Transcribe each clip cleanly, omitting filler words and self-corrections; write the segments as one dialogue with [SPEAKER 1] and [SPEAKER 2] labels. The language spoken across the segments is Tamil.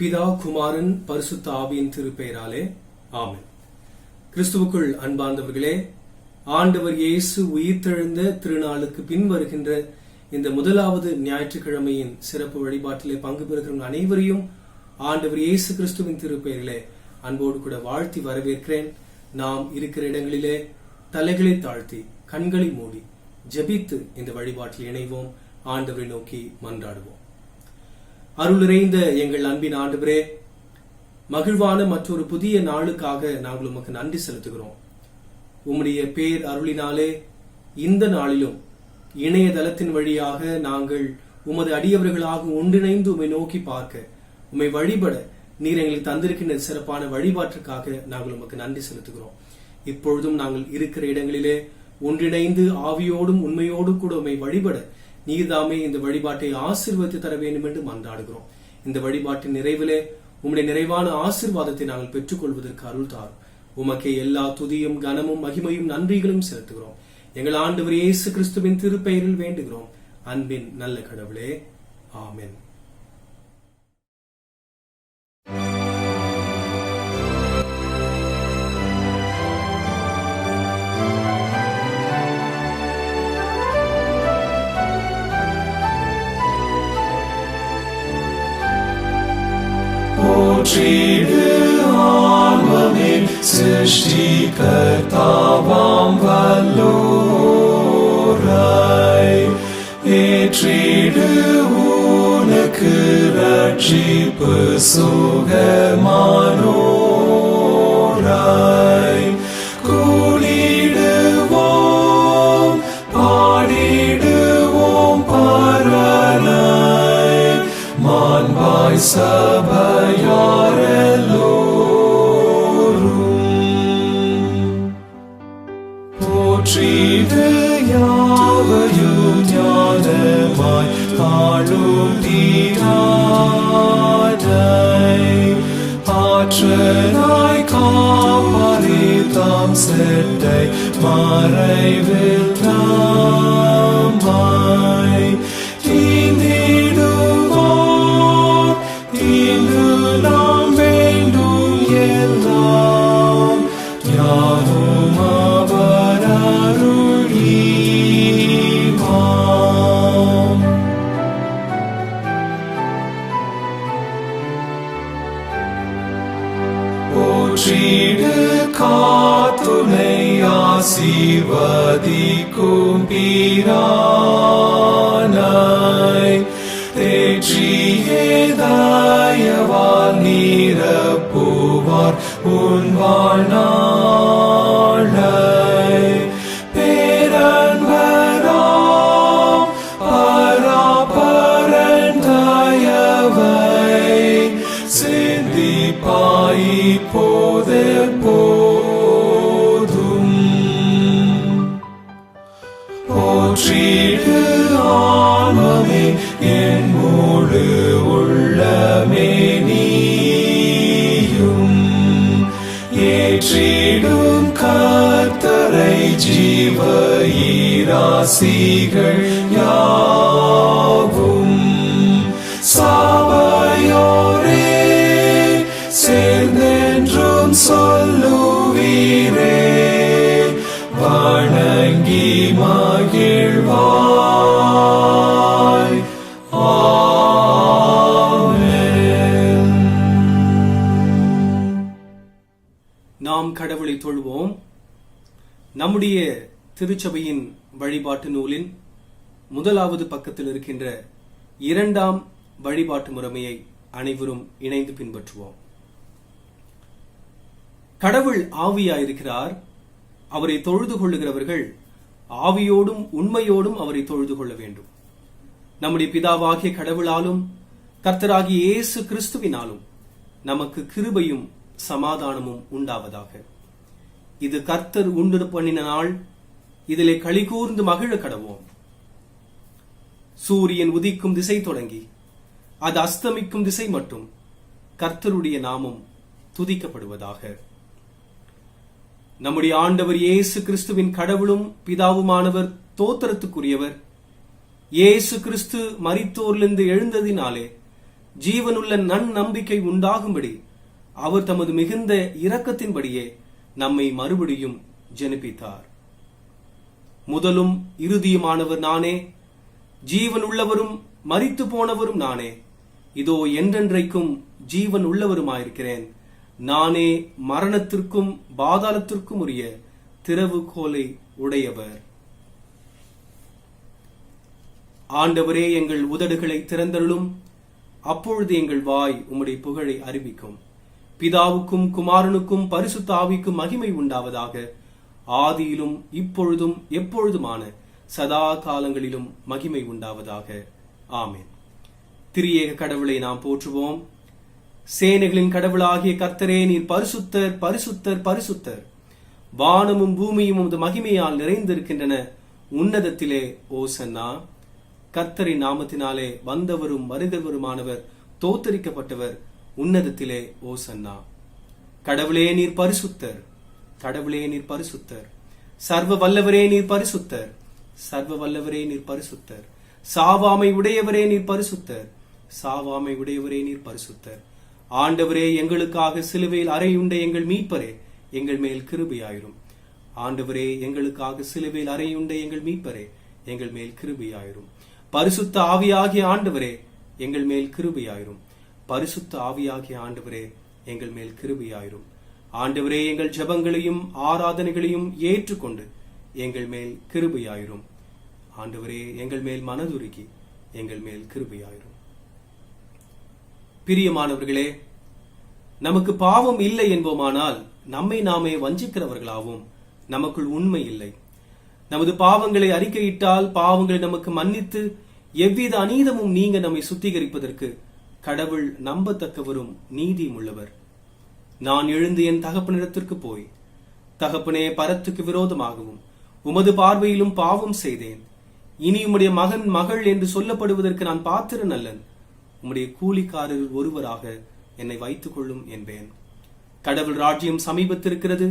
[SPEAKER 1] பிதா, குமாரன், பரிசுத்த ஆவியின் திருப்பெயராலே ஆமென். கிறிஸ்துவுக்குள் அன்பார்ந்தவர்களே, ஆண்டவர் இயேசு உயிர்த்தெழுந்த திருநாளுக்கு பின் வருகின்ற இந்த முதலாவது ஞாயிற்றுக்கிழமையின் சிறப்பு வழிபாட்டிலே பங்கு பெறுகிற அனைவரையும் ஆண்டவர் இயேசு கிறிஸ்துவின் திருப்பெயரிலே அன்போடு கூட வாழ்த்தி வரவேற்கிறேன். நாம் இருக்கிற இடங்களிலே தலைகளை தாழ்த்தி கண்களை மூடி ஜெபித்து இந்த வழிபாட்டில் இணைவோம். ஆண்டவரை நோக்கி மன்றாடுவோம். அருள் நிறைந்த எங்கள் அன்பின் ஆண்டவரே, மகிழ்வான மற்றொரு புதிய நாளுக்காக நாங்கள் உமக்கு நன்றி செலுத்துகிறோம். உம்முடைய பேர் அருளினாலே இந்த நாளிலும் இணையதளத்தின் வழியாக நாங்கள் உமது அடியவர்களாக ஒன்றிணைந்து உம்மை நோக்கி பார்க்க, உம்மை வழிபட நீர் எங்களுக்கு தந்திருக்கின்ற சிறப்பான வழிபாட்டிற்காக நாங்கள் உமக்கு நன்றி செலுத்துகிறோம். இப்பொழுதும் நாங்கள் இருக்கிற இடங்களிலே ஒன்றிணைந்து ஆவியோடும் உண்மையோடும் கூட உம்மை வழிபட நீர்தாமே இந்த வழிபாட்டை ஆசீர்வதித்து தர வேண்டும் என்று மன்றாடுகிறோம். இந்த வழிபாட்டின் நிறைவிலே உம்முடைய நிறைவான ஆசீர்வாதத்தை நாங்கள் பெற்றுக் கொள்வதற்கு அருள் தாரும். உமக்கே எல்லா துதியும் கனமும் மகிமையும் நன்றிகளும் செலுத்துகிறோம். எங்கள் ஆண்டவர் இயேசு கிறிஸ்துவின் திருப்பெயரில் வேண்டுகிறோம். அன்பின் நல்ல கடவுளே, ஆமென்.
[SPEAKER 2] போற்றிடு ஆன்மமே சிருஷ்டிகர்த்தாவாம் வல்லோரை, ஏற்றிடு உனக்கு ரட்சிப்பு சுகமானோரை. கூடிடுவோம் பாடிடுவோம் பரனை, மாண்பாய் சபையாரெல்லோரும். போற்றிடு யாவையும் ஞானமாய் ஆளும் தீரானை, ஆற்றலாய் காப்பாரே தாம் செட்டை மறைவில் தாமாய் தீந்திடுவோம். இன்று நாம் வேண்டும் எல்லாம் யாவும் அவர் அருள்வாம். போற்றிடு காத்துணை ஆசீர்வதிக்கும் பிரானை, தேற்றியே தயவால் நீரப்புவார் உன் வாழ்நாளை. பேரன்பராம் பராபரன் தயவை சிந்திப்பாய் இப்போதே போதும். போற்றிடு ஆன்மமே என் முழு உள்ளமே நீயும், ஏற்றிடும் கர்த்தரை ஜீவ ஈராசிகள் யாவும். சபையோரே சேர்ந்தென்றும் சொல்லுவீரே, வணங்கி மகிழ்வாய். ஆமென்.
[SPEAKER 1] நாம் கடவுளை தொழுவோம். நம்முடைய திருச்சபையின் வழிபாட்டு நூலின் முதலாவது பக்கத்தில் இருக்கின்ற 2ஆம் வழிபாட்டு முறைமையை அனைவரும் இணைந்து பின்பற்றுவோம். கடவுள் ஆவியாயிருக்கிறார். அவரை தொழுது கொள்ளுகிறவர்கள் ஆவியோடும் உண்மையோடும் அவரை தொழுது கொள்ள வேண்டும். நம்முடைய பிதாவாகிய கடவுளாலும் கர்த்தராகிய இயேசு கிறிஸ்துவினாலும் நமக்கு கிருபையும் சமாதானமும் உண்டாவதாக. இது கர்த்தர் உண்டு பண்ணின நாள், இதிலே களி கூர்ந்து மகிழ கடவோம். சூரியன் உதிக்கும் திசை தொடங்கி அது அஸ்தமிக்கும் திசை மட்டும் கர்த்தருடைய நாமம் துதிக்கப்படுவதாக. நம்முடைய ஆண்டவர் இயேசு கிறிஸ்துவின் கடவுளும் பிதாவுமானவர் தோத்திரத்துக்குரியவர். இயேசு கிறிஸ்து மரித்தோரிலிருந்து எழுந்ததினாலே ஜீவனுள்ள நம்பிக்கை உண்டாகும்படி அவர் தமது மிகுந்த இரக்கத்தின்படியே நம்மை மறுபடியும் ஜெனிப்பித்தார். முதலும் இறுதியுமானவர் நானே, ஜீவன் உள்ளவரும் மரித்து போனவரும் நானே, இதோ என்றென்றைக்கும் ஜீவன் உள்ளவருமாயிருக்கிறேன். நானே மரணத்திற்கும் பாதாளத்திற்கும் உரிய திறவுகோலை உடையவர். ஆண்டவரே, எங்கள் உதடுகளை திறந்தருளும், அப்பொழுது எங்கள் வாய் உம்முடைய புகழை அறிவிக்கும். பிதாவுக்கும் குமாரனுக்கும் பரிசுத்த ஆவிக்கும் மகிமை உண்டாவதாக, ஆதியிலும் இப்பொழுதும் எப்பொழுதுமான சதா காலங்களிலும் மகிமை உண்டாவதாக. ஆமென். திரியேக கடவுளை நாம் போற்றுவோம். சேனைகளின் கடவுளாகிய கர்த்தரே, நீர் பரிசுத்தர் பரிசுத்தர் பரிசுத்தர். வானமும் பூமியும் உமது மகிமையால் நிறைந்திருக்கின்றன. உன்னதத்திலே ஓசன்னா. கர்த்தரின் நாமத்தினாலே வந்தவரும் வருகிறவருமானவர் தோத்தரிக்கப்பட்டவர். உன்னதத்திலே ஓசன்னா. கடவுளே, நீர் பரிசுத்தர். கடவுளே, நீர் பரிசுத்தர். சர்வ வல்லவரே, நீர் பரிசுத்தர். சர்வ வல்லவரே, நீர் பரிசுத்தர். சாவாமை உடையவரே, நீர் பரிசுத்தர். சாவாமை உடையவரே, நீர் பரிசுத்தர். ஆண்டவரே, எங்களுக்காக சிலுவையில் அறையுண்ட எங்கள் மீட்பரே, எங்கள் மேல் கிருபையாயிரும். ஆண்டவரே, எங்களுக்காக சிலுவையில் அறையுண்ட எங்கள் மீட்பரே, எங்கள் மேல் கிருபையாயிரும். பரிசுத்த ஆவியாகிய ஆண்டவரே, எங்கள் மேல் கிருபையாயிரும். பரிசுத்த ஆவியாகிய ஆண்டவரே, எங்கள் மேல் கிருபையாயிரும். ஆண்டவரே, எங்கள் ஜெபங்களையும் ஆராதனைகளையும் ஏற்றுக்கொண்டு எங்கள் மேல் கிருபையாயிரும். ஆண்டவரே, எங்கள் மேல் மனதுருகி எங்கள் மேல் கிருபையாயிரும். பிரியமானவர்களே, நமக்கு பாவம் இல்லை என்போமானால் நம்மை நாமே வஞ்சிக்கிறவர்களாவும், நமக்குள் உண்மை இல்லை. நமது பாவங்களை அறிக்கையிட்டால் பாவங்களை நமக்கு மன்னித்து எவ்வித அநீதமும் நீங்க நம்மை சுத்திகரிப்பதற்கு கடவுள் நம்பத்தக்கவரும் நீதியும் உள்ளவர். நான் எழுந்து என் தகப்பனிடத்திற்கு போய், தகப்பனே, பரத்துக்கு விரோதமாகவும் உமது பார்வையிலும் பாவம் செய்தேன். இனி உம்முடைய மகன் மகள் என்று சொல்லப்படுவதற்கு நான் பாத்திரன் அல்லன். உம்முடைய கூலிக்காரரில் ஒருவராக என்னை வைத்துக் கொள்ளும் என்பேன். கடவுள் ராஜ்யம் சமீபத்திருக்கிறது.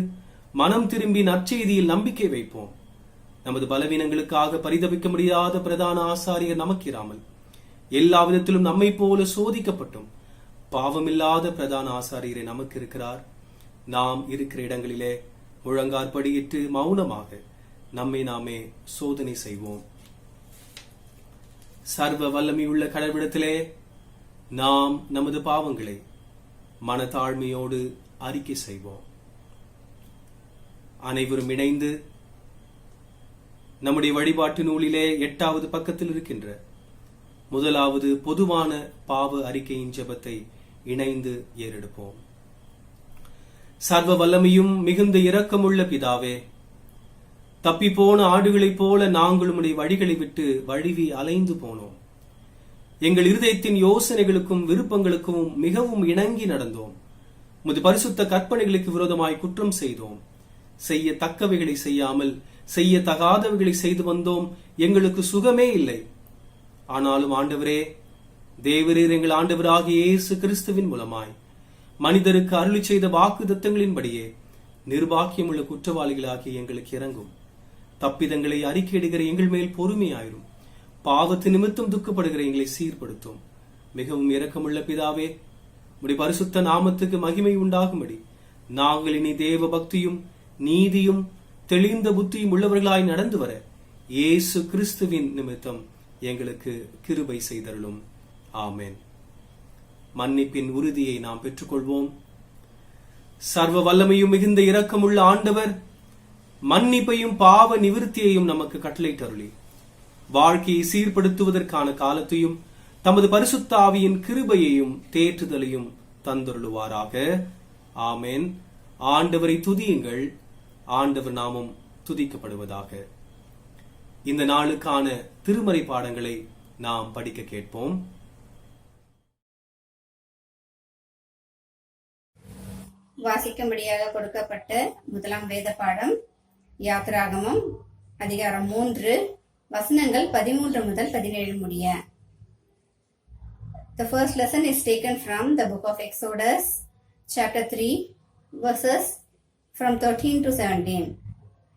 [SPEAKER 1] மனம் திரும்பி நற்செய்தியில் நம்பிக்கை வைப்போம். நமது பலவீனங்களுக்காக பரிதபிக்க முடியாத பிரதான ஆசாரியர் நமக்கிராமல், எல்லா விதத்திலும் நம்மை போல சோதிக்கப்பட்டும் பாவமில்லாத பிரதான ஆசாரியரை நமக்கு இருக்கிறார். நாம் இருக்கிற இடங்களிலே முழங்காற்படியிட்டு மௌனமாக நம்மை நாமே சோதனை செய்வோம். சர்வ வல்லமையுள்ள கடவுளிடத்திலே நாம் நமது பாவங்களை மனத்தாழ்மையோடு அறிக்கை செய்வோம். அனைவரும் இணைந்து நம்முடைய வழிபாட்டு நூலிலே 8வது பக்கத்தில் இருக்கின்ற முதலாவது பொதுவான பாவ அறிக்கையின் ஜெபத்தை இணைந்து ஏறெடுப்போம். சர்வ வல்லமையும் மிகுந்த இரக்கமுள்ள பிதாவே, தப்பிப்போன ஆடுகளைப் போல நாங்கள் உம்முடைய வழிகளை விட்டு வழுவி அலைந்து போனோம். எங்கள் இருதயத்தின் யோசனைகளுக்கும் விருப்பங்களுக்கும் மிகவும் இணங்கி நடந்தோம். உமது பரிசுத்த கற்பனைகளுக்கு விரோதமாய் குற்றம் செய்தோம். செய்யத்தக்கவைகளை செய்யாமல் செய்யத்தகாதவைகளை செய்து வந்தோம். எங்களுக்கு சுகமே இல்லை. ஆனாலும் ஆண்டவரே, தேவரீர் எங்கள் ஆண்டவராகிய இயேசு கிறிஸ்துவின் மூலமாய் மனிதருக்கு அருளி செய்த வாக்குத்தத்தங்களின்படியே நிர்பாக்கியமுள்ள குற்றவாளிகளாகிய எங்களுக்கு இறங்கும். தப்பிதங்களை அறிக்கையிடுகிற எங்கள் மேல் பொறுமையாயிரும். பாவத்து நிமித்தம் துக்கப்படுகிற எங்களை சீர்படுத்தும். மிகவும் இரக்கமுள்ள பிதாவே, உம்முடைய பரிசுத்த நாமத்துக்கு மகிமை உண்டாகும்படி நாங்கள் இனி தேவ பக்தியும் நீதியும் தெளிந்த புத்தியும் உள்ளவர்களாய் நடந்து வர இயேசு கிறிஸ்துவின் நிமித்தம் எங்களுக்கு கிருபை செய்தருளும். ஆமென். மன்னிப்பின் உறுதியை நாம் பெற்றுக்கொள்வோம். சர்வ வல்லமையும் மிகுந்த இரக்கமுள்ள ஆண்டவர் மன்னிப்பையும் பாவ நிவிருத்தியையும் நமக்கு கட்டளையிட்டருளி வாழ்க்கையை சீர்படுத்துவதற்கான காலத்தையும் தமது பரிசுத்த ஆவியின் கிருபையையும் தேற்றுதலையும் தந்தருளுவாராக. ஆமென். ஆண்டவரை துதியுங்கள். ஆண்டவர் நாமம் துதிக்கப்படுவதாக. இந்த நாளுக்கான திருமறை பாடங்களை நாம் படிக்க கேட்போம்.
[SPEAKER 3] வாசிக்கும்படியாக கொடுக்கப்பட்ட முதலாம் வேத பாடம் யாத்ராகமம் அதிகாரம் 3 வசனங்கள் 13 முதல் 17 முடிய. The first lesson is taken from the book of Exodus, chapter 3, verses from 13 to 17.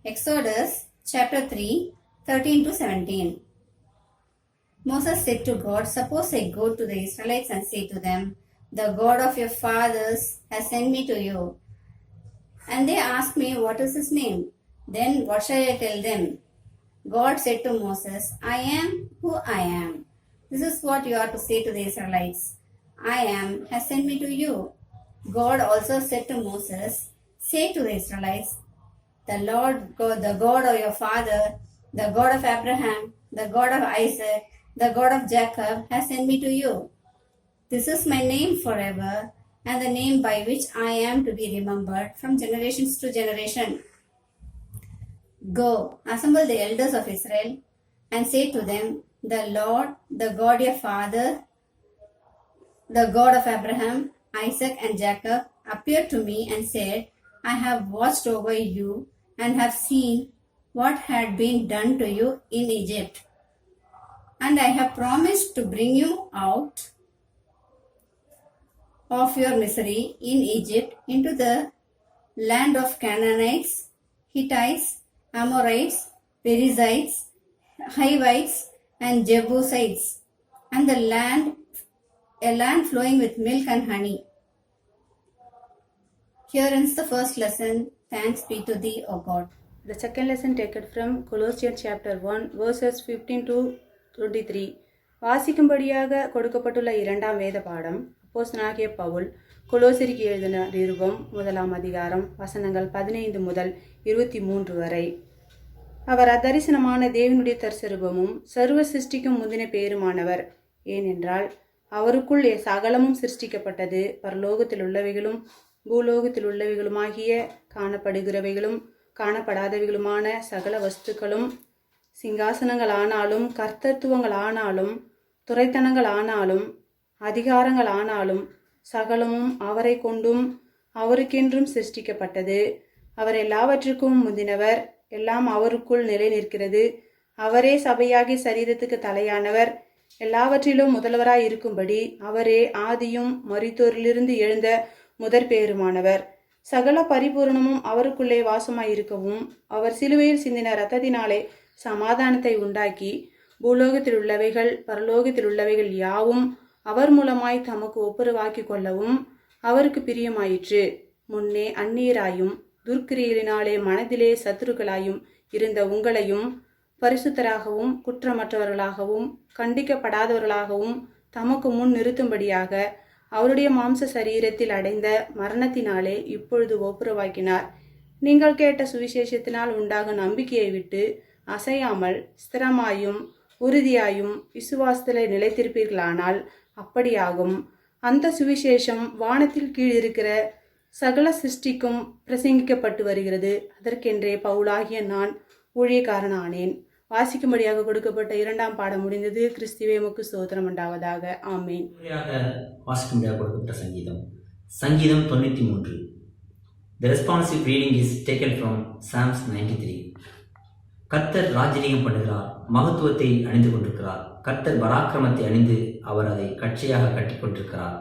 [SPEAKER 3] Exodus, chapter 3, 13 to 17. Moses said to God, "Suppose I go to the Israelites and say to them, 'The God of your fathers has sent me to you.' And they ask me, 'What is his name?' Then what shall I tell them?" God said to Moses, "I am who I am. This is what you are to say to the Israelites. I am has sent me to you." God also said to Moses, "Say to the Israelites, 'The Lord God, the God of your father, the God of Abraham, the God of Isaac, the God of Jacob has sent me to you.' This is my name forever, and the name by which I am to be remembered from generations to generation. Go, assemble the elders of Israel, and say to them, 'The Lord, the God your father, the God of Abraham, Isaac, and Jacob, appeared to me and said, I have watched over you and have seen what had been done to you in Egypt. And I have promised to bring you out of your misery in Egypt into the land of Canaanites, Hittites, Amorites, Perizzites, Hivites, and Jebusites, and a land flowing with milk and honey." Here ends the first lesson. Thanks be to thee, O God.
[SPEAKER 4] The second lesson taken from Colossians chapter 1 verses 15 to 23. வாசிக்கும்படியாக கொடுக்கப்பட்டுள்ள இரண்டாம் வேத பாடம் அப்போஸ்தலனாகிய பவுல் கொலோசியருக்கு எழுதின நிருபம் 1 அதிகாரம் வசனங்கள் 15 முதல் 23 வரை. அவர் அதரிசனமான தேவனுடைய தற்சரூபமும் சர்வ சிருஷ்டிக்கும் முந்தின பேருமானவர். ஏனென்றால் அவருக்குள் சகலமும் சிருஷ்டிக்கப்பட்டது, பரலோகத்தில் உள்ளவைகளும் பூலோகத்தில் உள்ளவைகளுமாகிய காணப்படுகிறவைகளும் காணப்படாதவைகளுமான சகல வஸ்துக்களும், சிங்காசனங்களானாலும் கர்த்தத்துவங்களானாலும் துரைத்தனங்களானாலும் அதிகாரங்களானாலும் சகலமும் அவரை கொண்டும் அவருக்கென்றும் சிருஷ்டிக்கப்பட்டது. அவர் எல்லாவற்றுக்கும் முந்தினவர், எல்லாம் அவருக்குள் நிலை நிற்கிறது. அவரே சபையாகி சரீரத்துக்கு தலையானவர், எல்லாவற்றிலும் முதல்வராய் இருக்கும்படி அவரே ஆதியும் மரித்தோரிலிருந்து எழுந்த முதற் பேருமானவர். சகல பரிபூரணமும் அவருக்குள்ளே வாசமாயிருக்கவும் அவர் சிலுவையில் சிந்தின இரத்தத்தினாலே சமாதானத்தை உண்டாக்கி பூலோகத்தில் உள்ளவைகள் பரலோகத்தில் உள்ளவைகள் யாவும் அவர் மூலமாய் தமக்கு ஒப்புரவாக்கி கொள்ளவும் அவருக்கு பிரியமாயிற்று. முன்னே அந்நியராயும் துர்க்கிரியினாலே மனதிலே சத்துருக்களாயும் இருந்த உங்களையும் பரிசுத்தராகவும் குற்றமற்றவர்களாகவும் கண்டிக்கப்படாதவர்களாகவும் தமக்கு முன் நிறுத்தும்படியாக அவருடைய மாம்ச சரீரத்தில் அடைந்த மரணத்தினாலே இப்பொழுது ஒப்புரவாக்கினார். நீங்கள் கேட்ட சுவிசேஷத்தினால் உண்டாகும் நம்பிக்கையை விட்டு அசையாமல் ஸ்திரமாயும் உறுதியாயும் விசுவாசத்திலே நிலைத்திருப்பீர்களானால் அப்படியாகும். அந்த சுவிசேஷம் வானத்தில் கீழ் இருக்கிற சகல சிருஷ்டிக்கும் பிரசங்கிக்கப்பட்டு வருகிறது. அதற்கென்றே பவுலாகிய நான் ஊழியக்காரனானேன். வாசிக்கும்படியாக கொடுக்கப்பட்ட இரண்டாம் பாடம் முடிந்தது. கிறிஸ்துவே உமக்கு ஸ்தோத்திரம் உண்டாவதாக. ஆமேன்.
[SPEAKER 5] வாசிக்கும்படியாக கொடுக்கப்பட்ட சங்கீதம் 93. The responsive reading is taken from Psalms 93. கர்த்தர் ராஜரீகம் பண்ணுகிறார், மகத்துவத்தை அணிந்து கொண்டிருக்கிறார். கர்த்தர் பராக்கிரமத்தை அணிந்து அவர் அதை கட்சியாக கட்டி கொண்டிருக்கிறார்.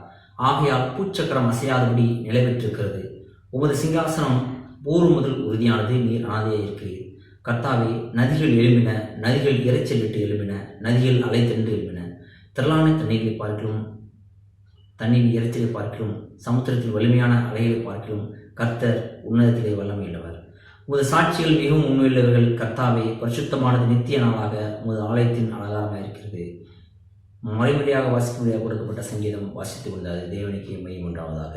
[SPEAKER 5] ஆகையால் பூச்சக்கரம் அசையாதபடி நிலைபெற்றிருக்கிறது. உமது சிங்காசனம் பூர்வ முதல் உறுதியானது, நீர் அனாதையாக இருக்கிறீர். கர்த்தாவே, நதிகள் எழும்பின, நதிகள் இறைச்சல் விட்டு எழும்பின, நதிகள் அலை திரண்டு எழும்பின. திரளான தண்ணீரை பார்க்கிலும் தண்ணீர் இறைச்சலை பார்க்கிலும் சமுத்திரத்தில் வலிமையான அலைகளை பார்க்கிலும் கர்த்தர் உன்னதத்திலே வல்லமையுள்ளவர். உமது சாட்சிகள் மிகவும் உண்மையுள்ளவர்கள். கர்த்தாவே, பரிசுத்தமானது நித்திய நாளாக உமது ஆலயத்தின் அலங்காரமாக இருக்கிறது. மறைமுறையாக வாசிக்கும்படியாக கொடுக்கப்பட்ட சங்கீதம் வாசித்து கொண்டாது. தேவனுக்கு மகிமை உண்டாவதாக.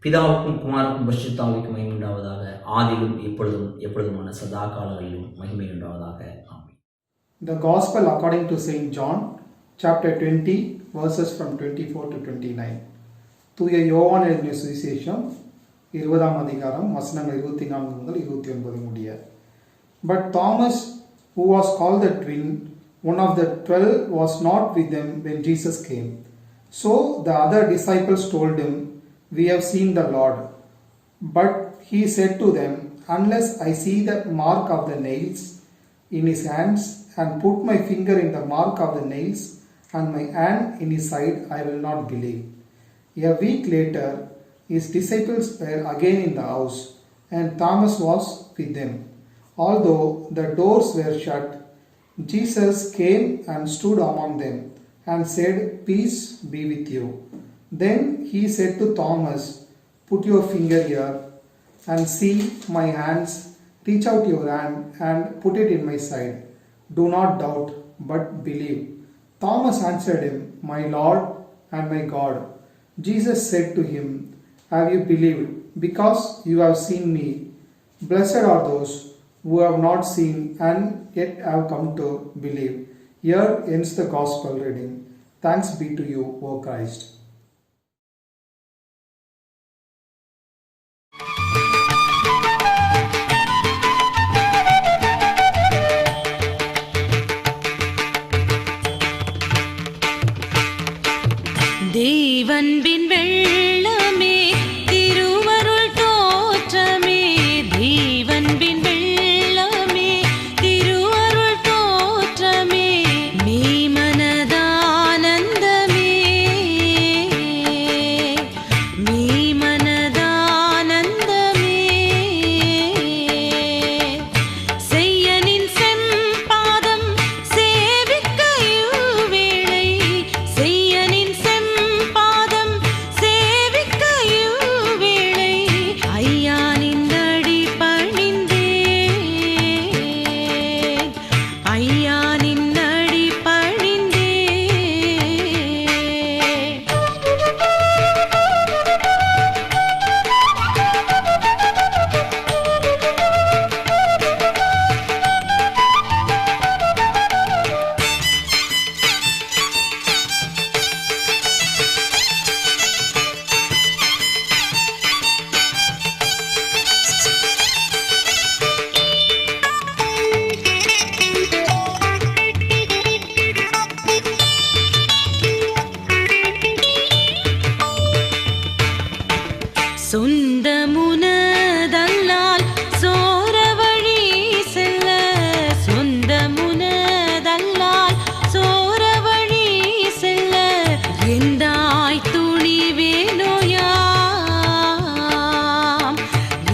[SPEAKER 5] பிதாவுக்கும் குமாருக்கும் பரிசுத்தாவிக்கும் மகிமை உண்டாவதாக. ஆதியிலும் இப்பொழுதும் எப்பொழுதுமான சதா காலங்களிலும் மகிமை உண்டாவதாக. ஆமென்.
[SPEAKER 6] The Gospel according to Saint John, chapter 20, verses from 24 to 29. தூய யோவான் எழுதிய சுவிசேஷம் 20 அதிகாரம் வசனங்கள் 24 முதல் 29 முடிய. But Thomas, who was called the twin, one of the 12, was not with them when Jesus came. So the other disciples told him, "We have seen the Lord." But he said to them, "Unless I see the mark of the nails in his hands, and put my finger in the mark of the nails, and my hand in his side, I will not believe." A week later, his disciples were again in the house, and Thomas was with them. Although the doors were shut, Jesus came and stood among them and said, "Peace be with you." Then he said to Thomas, "Put your finger here and see my hands. Reach out your hand and put it in my side. Do not doubt, but believe." Thomas answered him, "My Lord and my God." Jesus said to him, "Have you believed because you have seen me? Blessed are those who have not seen and yet have come to believe." Here ends the Gospel reading. Thanks be to you, O Christ.
[SPEAKER 7] தேவன்பின் வெள்ளமே திருவருள் தோற்றமே, தேவன்பின் வெள்ளமே திருவருள் தோற்றமே, மெய்மனதானந்தமே, மெய்மனதானந்தமே. செய்யனின் செம்பாதம் சேவிக்க இவ்வேளை, செய்யனின் செம்பாதம் சேவிக்க இவ்வேளை, ஐயானின் அடி பணிந்தேன், ஐயானின் அடி பணிந்தேன். சொந்தமுனதல்லால் சோர வழி செல்ல, சொந்தமுனதல்லால் சோர வழி செல்ல, எந்தாய் துணிவேனோயாம்,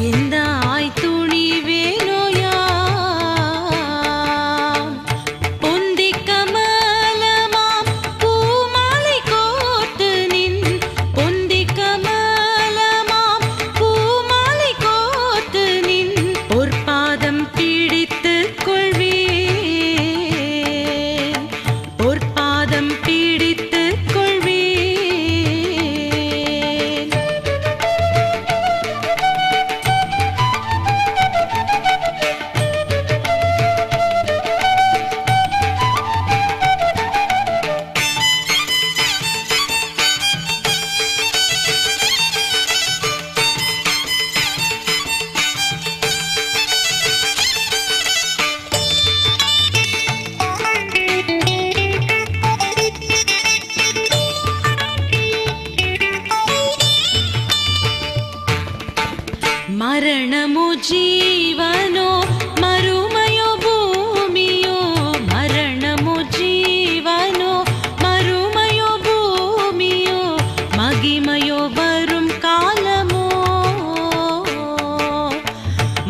[SPEAKER 7] எந்தாய் துணிவேனோயாம். பொந்திக் கமலமாம் பூமாலை கோர்த்து நின், பொந்திக் கமலமாம் பூமாலை கோர்த்து நின், பொற்பாதம் பிடித்துக் கொள்வேன், பொற்பாதம் பிடித்துக் கொள்வேன். మరణము జీవనో మరుమయో భూమియో, మరణము జీవనో మరుమయో భూమియో, మగిమయో వரும் కాలమో,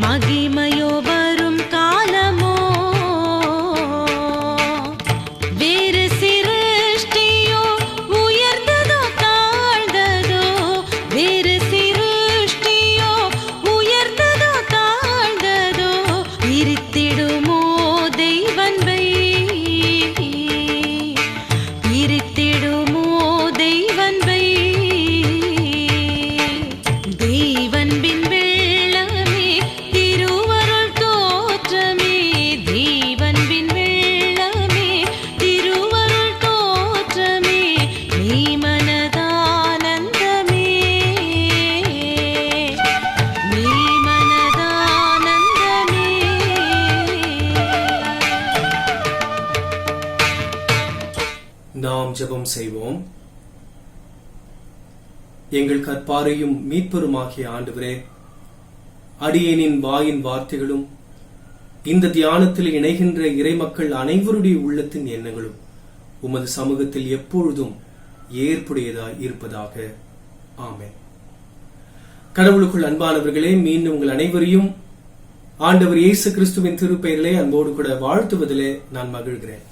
[SPEAKER 7] మగిమయో వரும் కాలమో. வேறு சிருஷ்டியோ உயர்ந்ததோ தாழ்ந்ததோ, வேறு சிருஷ்டியோ உயர்ந்ததோ தாழ்ந்ததோ, பிரித்திடுமோ தெய்வன்பை, பிரித்திடுமோ தெய்வன்பை. தெய்வன்பின் வெள்ளமே திருவருள் தோற்றமே, தெய்வன்பின் வெள்ளமே திருவருள் தோற்றமே, மெய்மனதானந்தமே, மெய்மனதானந்தமே.
[SPEAKER 1] நாம் ஜெபம் செய்வோம். எங்கள் கற்பாரையும் மீட்பருமாகிய ஆண்டவரே, அடியேனின் வாயின் வார்த்தைகளும் இந்த தியானத்தில் இணைகின்ற இறைமக்கள் அனைவருடைய உள்ளத்தின் எண்ணங்களும் உமது சமூகத்தில் எப்பொழுதும் ஏற்புடையதாய் இருப்பதாக. ஆமென். கடவுளுக்குள் அன்பானவர்களே, மீண்டும் உங்கள் அனைவரையும் ஆண்டவர் இயேசு கிறிஸ்துவின் திருப்பெயரிலே அன்போடு கூட வாழ்த்துவதிலே நான் மகிழ்கிறேன்.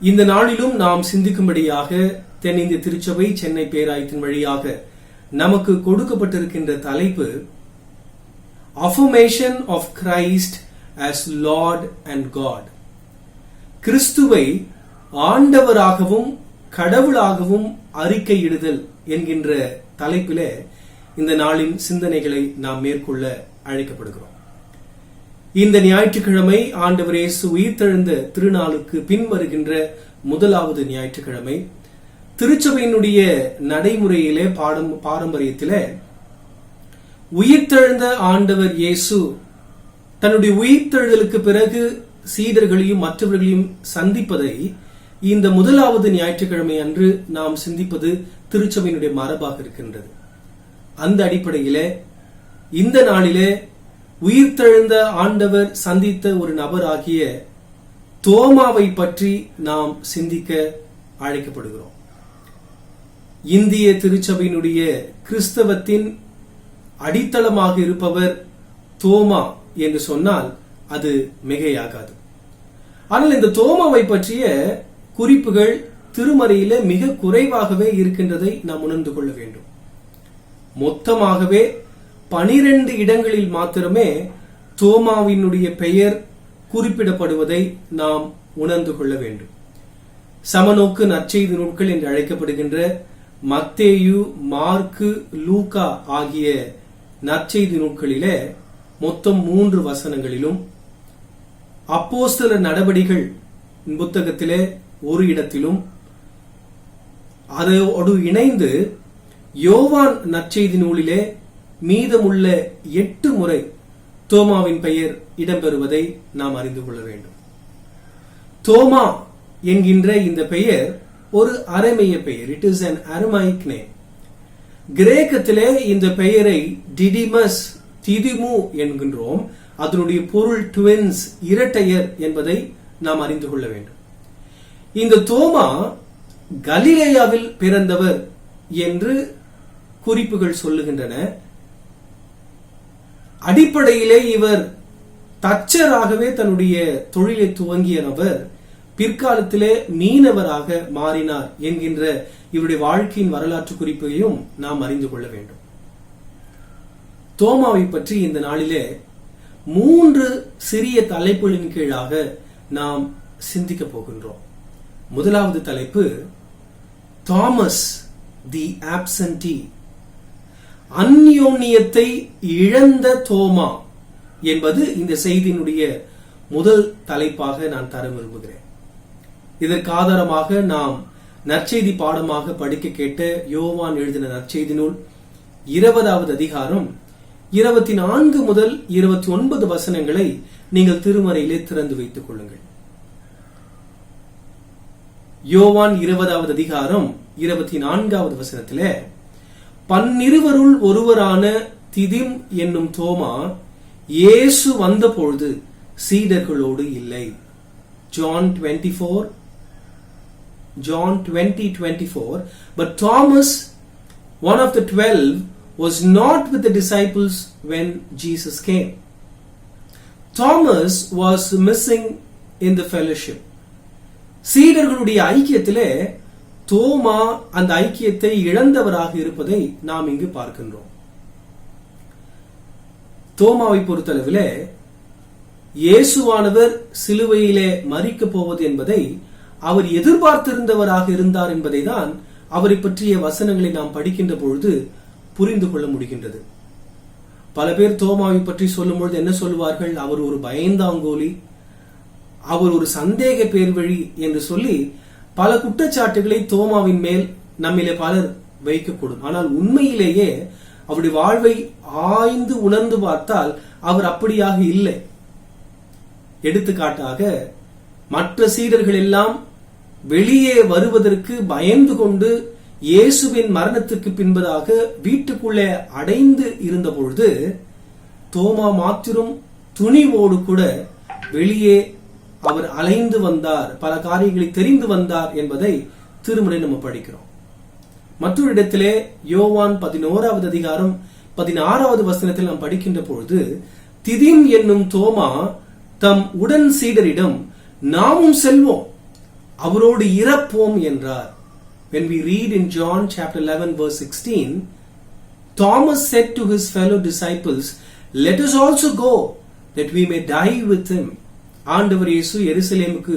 [SPEAKER 1] இந்த நாளிலும் நாம் சிந்திக்கும்படியாக தென்னிந்திய திருச்சபை சென்னை பேராயத்தின் வழியாக நமக்கு கொடுக்கப்பட்டிருக்கின்ற தலைப்பு affirmation of Christ as Lord and God. கிறிஸ்துவை ஆண்டவராகவும் கடவுளாகவும் அறிக்கையிடுதல் என்கின்ற தலைப்பிலே இந்த நாளின் சிந்தனைகளை நாம் மேற்கொள்ள அழைக்கப்படுகிறோம். இந்த ஞாயிற்றுக்கிழமை ஆண்டவர் இயேசு உயிர்த்தெழுந்த திருநாளுக்கு பின் வருகின்ற முதலாவது ஞாயிற்றுக்கிழமை. திருச்சபையினுடைய நடைமுறையிலே பாரம்பரியத்திலே உயிர்த்தெழுந்த ஆண்டவர் இயேசு தன்னுடைய உயிர்த்தெழுதலுக்கு பிறகு சீடர்களையும் மற்றவர்களையும் சந்திப்பதை இந்த முதலாவது ஞாயிற்றுக்கிழமை அன்று நாம் சிந்திப்பது திருச்சபையினுடைய மரபாக இருக்கின்றது. அந்த அடிப்படையிலே இந்த நாளிலே உயிர்த்தெழுந்த ஆண்டவர் சந்தித்த ஒரு நபராகிய தோமாவை பற்றி நாம் சிந்திக்க அழைக்கப்படுகிறோம். இந்திய திருச்சபையினுடைய கிறிஸ்தவத்தின் அடித்தளமாக இருப்பவர் தோமா என்று சொன்னால் அது மிகையாகாது. ஆனால் இந்த தோமாவை பற்றிய குறிப்புகள் திருமறையில மிக குறைவாகவே இருக்கின்றதை நாம் உணர்ந்து கொள்ள வேண்டும். மொத்தமாகவே 12 இடங்களில் மாத்திரமே தோமாவினுடைய பெயர் குறிப்பிடப்படுவதை நாம் உணர்ந்து கொள்ள வேண்டும். சமநோக்கு நற்செய்தி நூல்கள் என்று அழைக்கப்படுகின்ற மத்தேயு, மார்க்கு, லூக்கா ஆகிய நற்செய்தி நூல்களிலே மொத்தம் 3 வசனங்களிலும், அப்போஸ்தலர் நடபடிகள் புத்தகத்திலே ஒரு இடத்திலும், அதோடு இணைந்து யோவான் நற்செய்தி நூலிலே மீதமுள்ள 8 முறை தோமாவின் பெயர் இடம்பெறுவதை நாம் அறிந்து கொள்ள வேண்டும். தோமா என்கின்ற இந்த பெயர் ஒரு அரமேய பெயர். It is an Aramaic name. கிரேக்கத்திலே இந்த பெயரை டிடிமஸ், திதிமு என்கின்றோம். அதனுடைய பொருள் ட்வின்ஸ், இரட்டையர் என்பதை நாம் அறிந்து கொள்ள வேண்டும். இந்த தோமா கலிலேயாவில் பிறந்தவர் என்று குறிப்புகள் சொல்லுகின்றன. அடிப்படையிலே இவர் தச்சராகவே தன்னுடைய தொழிலை துவங்கிய நபர் பிற்காலத்திலே மீனவராக மாறினார் என்கின்ற இவருடைய வாழ்க்கையின் வரலாற்று குறிப்பையும் நாம் அறிந்து கொள்ள வேண்டும். தோமாவை பற்றி இந்த நாளிலே 3 சிறிய தலைப்புகளின் கீழாக நாம் சிந்திக்க போகின்றோம். முதலாவது தலைப்பு தாமஸ் தி ஆப்சன்டி, அந்யோன்யத்தை இழந்த தோமா என்பது இந்த செய்தியினுடைய முதல் தலைப்பாக நான் தர விரும்புகிறேன். இதற்கு ஆதாரமாக நாம் நற்செய்தி பாடமாக படிக்க கேட்ட யோவான் எழுதின நற்செய்தி நூல் 20வது அதிகாரம் 24 முதல் 29 வசனங்களை நீங்கள் திருமறையிலே திறந்து வைத்துக் கொள்ளுங்கள். யோவான் 20வது அதிகாரம் 24வது வசனத்திலே, 12 ஒருவரான திதிம் என்னும் தோமா இயேசு வந்த பொழுது சீடர்களோடு இல்லை. John 20:24. But Thomas, one of the 12, was not with the disciples when Jesus came. Thomas was missing in the fellowship. சீடர்களுடைய ஐக்கியத்திலே தோமா அந்த ஐக்கியத்தை இழந்தவராக இருப்பதை நாம் இங்கு பார்க்கின்றோம். தோமாவை பொறுத்தளவிலே இயேசுவானவர் சிலுவையிலே மரிக்கப் போவது என்பதை அவர் எதிர்பார்த்திருந்தவராக இருந்தார் என்பதை தான் அவரை பற்றிய வசனங்களை நாம் படிக்கின்ற பொழுது புரிந்து கொள்ள முடிகின்றது. பல பேர் தோமாவை பற்றி சொல்லும் பொழுது என்ன சொல்லுவார்கள்? அவர் ஒரு பயந்தாங்கோலி, அவர் ஒரு சந்தேக பேர்வழி என்று சொல்லி பல குற்றச்சாட்டுகளை தோமாவின் மேல் நம்மிலே பலர் வைக்கக்கூடும். ஆனால் உண்மையிலேயே அவருடைய வாழ்வை ஆய்ந்து உணர்ந்து பார்த்தால் அவர் அப்படியாக இல்லை. எடுத்துக்காட்டாக மற்ற சீடர்கள் எல்லாம் வெளியே வருவதற்கு பயந்து கொண்டு இயேசுவின் மரணத்துக்கு பின்பதாக வீட்டுக்குள்ளே அடைந்து இருந்த பொழுது தோமா மாத்திரம் துணிவோடு கூட வெளியே அவர் அலைந்து வந்தார், பல காரியங்களை தெரிந்து வந்தார் என்பதை திருமுறை நம்ம படிக்கிறோம். மற்றொரு இடத்திலே யோவான் 11வது அதிகாரம் 16வது வசனத்தில் நாம் படிக்கின்ற பொழுது திதிம் என்னும் தோமா தம் உடன் சீடரிடம் நாமும் செல்வோம், அவரோடு இறப்போம் என்றார். When we read in John chapter 11 verse 16, Thomas said to his fellow disciples, let us also go that we may die with him. ஆண்டவர் இயேசு எருசலேமுக்கு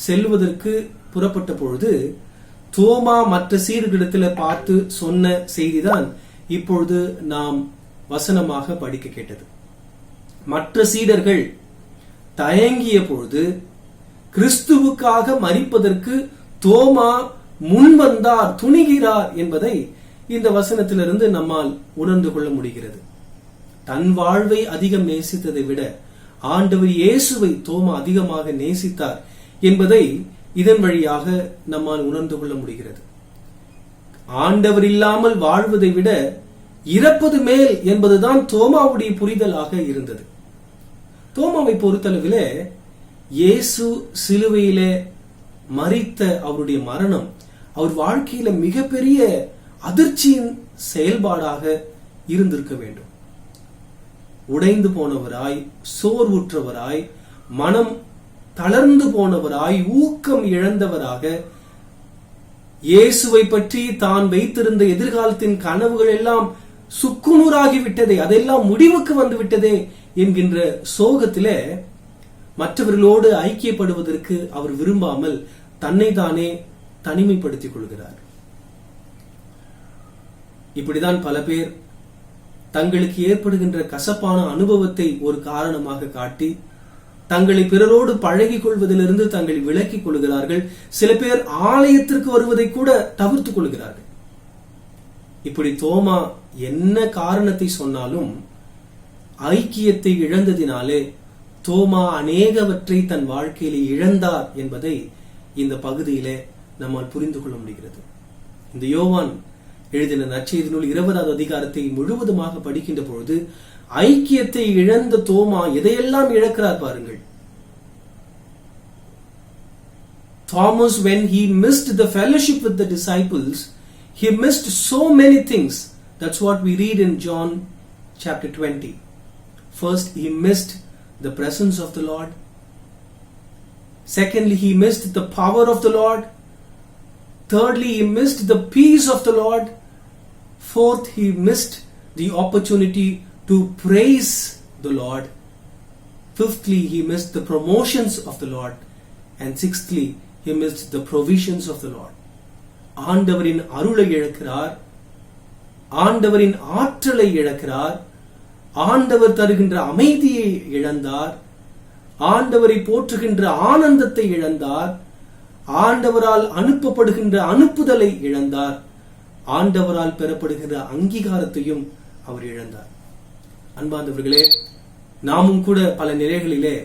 [SPEAKER 1] செல்வதற்கு புறப்பட்ட பொழுது தோமா மற்ற சீடர்களிடத்தில் பார்த்து சொன்ன செய்திதான் இப்பொழுது நாம் வசனமாக படிக்க கேட்டது. மற்ற சீடர்கள் தயங்கிய பொழுது கிறிஸ்துவுக்காக மரிப்பதற்கு தோமா முன்வந்தார், துணிகிறார் என்பதை இந்த வசனத்திலிருந்து நம்மால் உணர்ந்து கொள்ள முடிகிறது. தன் வாழ்வை அதிகம் நேசித்ததை விட ஆண்டவர் இயேசுவை தோமா அதிகமாக நேசித்தார் என்பதை இதன் வழியாக நம்மால் உணர்ந்து கொள்ள முடிகிறது. ஆண்டவர் இல்லாமல் வாழ்வதை விட இறப்பது மேல் என்பதுதான் தோமாவுடைய புரிதலாக இருந்தது. தோமாவை பொறுத்தளவிலே இயேசு சிலுவையிலே மரித்த அவருடைய மரணம் அவர் வாழ்க்கையில மிகப்பெரிய அதிர்ச்சியின் செயல்பாடாக இருந்திருக்க வேண்டும். உடைந்து போனவராய், சோர்வுற்றவராய், மனம் தளர்ந்து போனவராய், ஊக்கம் இழந்தவராக, இயேசுவை பற்றி தான் வைத்திருந்த எதிர்காலத்தின் கனவுகள் எல்லாம் சுக்குநூறாகிவிட்டதே, அதெல்லாம் முடிவுக்கு வந்து விட்டதே என்கின்ற சோகத்திலே மற்றவர்களோடு ஐக்கியப்படுவதற்கு அவர் விரும்பாமல் தன்னை தானே தனிமைப்படுத்திக் கொள்கிறார். இப்படிதான் பல பேர் தங்களுக்கு ஏற்படுகின்ற கசப்பான அனுபவத்தை ஒரு காரணமாக காட்டி தங்களை பிறரோடு பழகிக் கொள்வதிலிருந்து தங்களை விலக்கிக் கொள்கிறார்கள். சில பேர் ஆலயத்திற்கு வருவதை கூட தவிர்த்துக் கொள்கிறார்கள். இப்படி தோமா என்ன காரணத்தை சொன்னாலும் ஐக்கியத்தை இழந்ததினாலே தோமா அநேகவற்றை தன் வாழ்க்கையிலே இழந்தார் என்பதை இந்த பகுதியிலே நம்மால் புரிந்து கொள்ள முடிகிறது. இந்த யோவான் எழுதின நற்செய்தி நூல் 20வது அதிகாரத்தை முழுவதுமாக படிக்கின்ற பொழுது ஐக்கியத்தை இழந்த தோமா எதையெல்லாம் இழக்கிறார் பாருங்கள். Thomas, when he missed the fellowship with the disciples, he missed so many things. That's what we read in John chapter 20. First, he missed the presence of the Lord. Secondly, he missed the power of the Lord. Thirdly, he missed the peace of the Lord. Fourth, he missed the opportunity to praise the Lord. Fifthly, he missed the promotions of the Lord. And sixthly, he missed the provisions of the Lord. ஆண்டவரின் அருளை இழக்கிறார், ஆண்டவரின் ஆற்றலை இழக்கிறார், ஆண்டவர் தருகின்ற அமைதியை இழந்தார், ஆண்டவரை போற்றுகின்ற ஆனந்தத்தை இழந்தார், ஆண்டவரால் அனுப்பப்படுகின்ற அனுப்புதலை இழந்தார், ஆண்டவரால் பெறப்படுகின்ற அங்கீகாரத்தையும் அவர் இழந்தார். அன்பார்ந்தவர்களே, நாமும் கூட பல நிலைகளிலே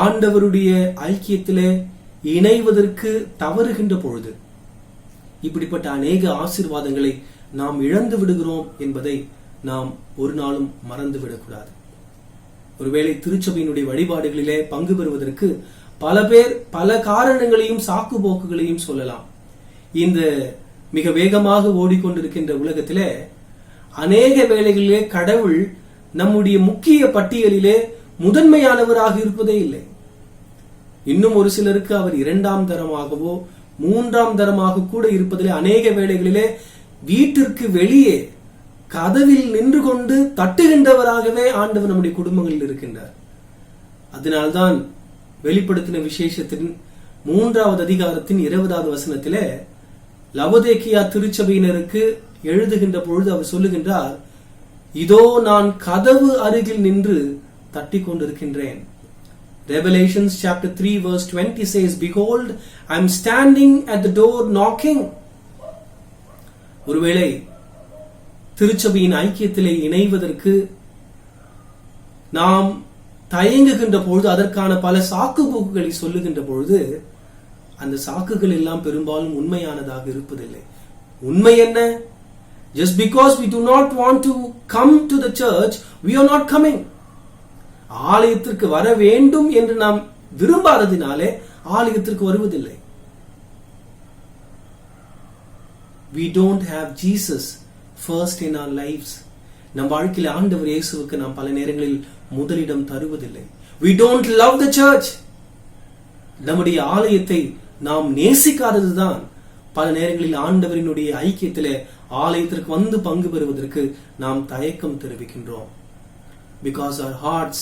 [SPEAKER 1] ஆண்டவருடைய ஐக்கியத்திலே இணைவதற்கு தவறுகின்ற பொழுது இப்படிப்பட்ட அநேக ஆசீர்வாதங்களை நாம் இழந்து விடுகிறோம் என்பதை நாம் ஒரு நாளும் மறந்துவிடக்கூடாது. ஒருவேளை திருச்சபையினுடைய வழிபாடுகளிலே பங்கு பெறுவதற்கு பல பேர் பல காரணங்களையும் சாக்கு போக்குகளையும் சொல்லலாம். இந்த மிக வேகமாக ஓடிக்கொண்டிருக்கின்ற உலகத்திலே அநேக வேளைகளிலே கடவுள் நம்முடைய முக்கிய பட்டியலிலே முதன்மையானவராக இருப்பதே இல்லை. இன்னும் ஒரு சிலருக்கு அவர் இரண்டாம் தரமாகவோ மூன்றாம் தரமாக கூட இருப்பதிலே அநேக வேளைகளிலே வீட்டிற்கு வெளியே கதவில் நின்று கொண்டு தட்டுகின்றவராகவே ஆண்டவர் நம்முடைய குடும்பங்களில் இருக்கின்றார். அதனால்தான் வெளிப்படுத்தின விசேஷத்தின் 3வது அதிகாரத்தின் 20வது வசனத்திலே லவோதேக்கியா திருச்சபையினருக்கு எழுதுகின்ற பொழுது அவர் சொல்லுகின்றார், இதோ நான் கதவு அருகில் நின்று தட்டிக் கொண்டிருக்கின்றேன். Revelations chapter 3 verse 20 says, behold, I am standing at the door knocking. ஒருவேளை திருச்சபையின் ஐக்கியத்திலே இணைவதற்கு நாம் தயங்குகின்ற பொழுது, அதற்கான பல சாக்கு போக்குகளை சொல்லுகின்ற பொழுது, அந்த சாக்குகள் எல்லாம் பெரும்பாலும் உண்மையானதாக இருப்பதில்லை. உண்மை என்ன? Just because we do not want to come to the church, we are not coming. ஆலயத்திற்கு வர வேண்டும் என்று நாம் விரும்பாததினாலே ஆலயத்திற்கு வருவதில்லை. We don't have Jesus first in our lives. நம் வாழ்க்கையில் ஆண்டவர் இயேசுவுக்கு நாம் பல நேரங்களில் முதலிடம் தருவதில்லை. We don't love the church. நம்முடைய ஆலயத்தை நாம் நேசிக்காததுதான் பல நேரங்களில் ஆண்டவரினுடைய ஐக்கியத்திலே ஆலயத்திற்கு வந்து பங்கு பெறுவதற்கு நாம் தயக்கம் தெரிவிக்கின்றோம். Because our hearts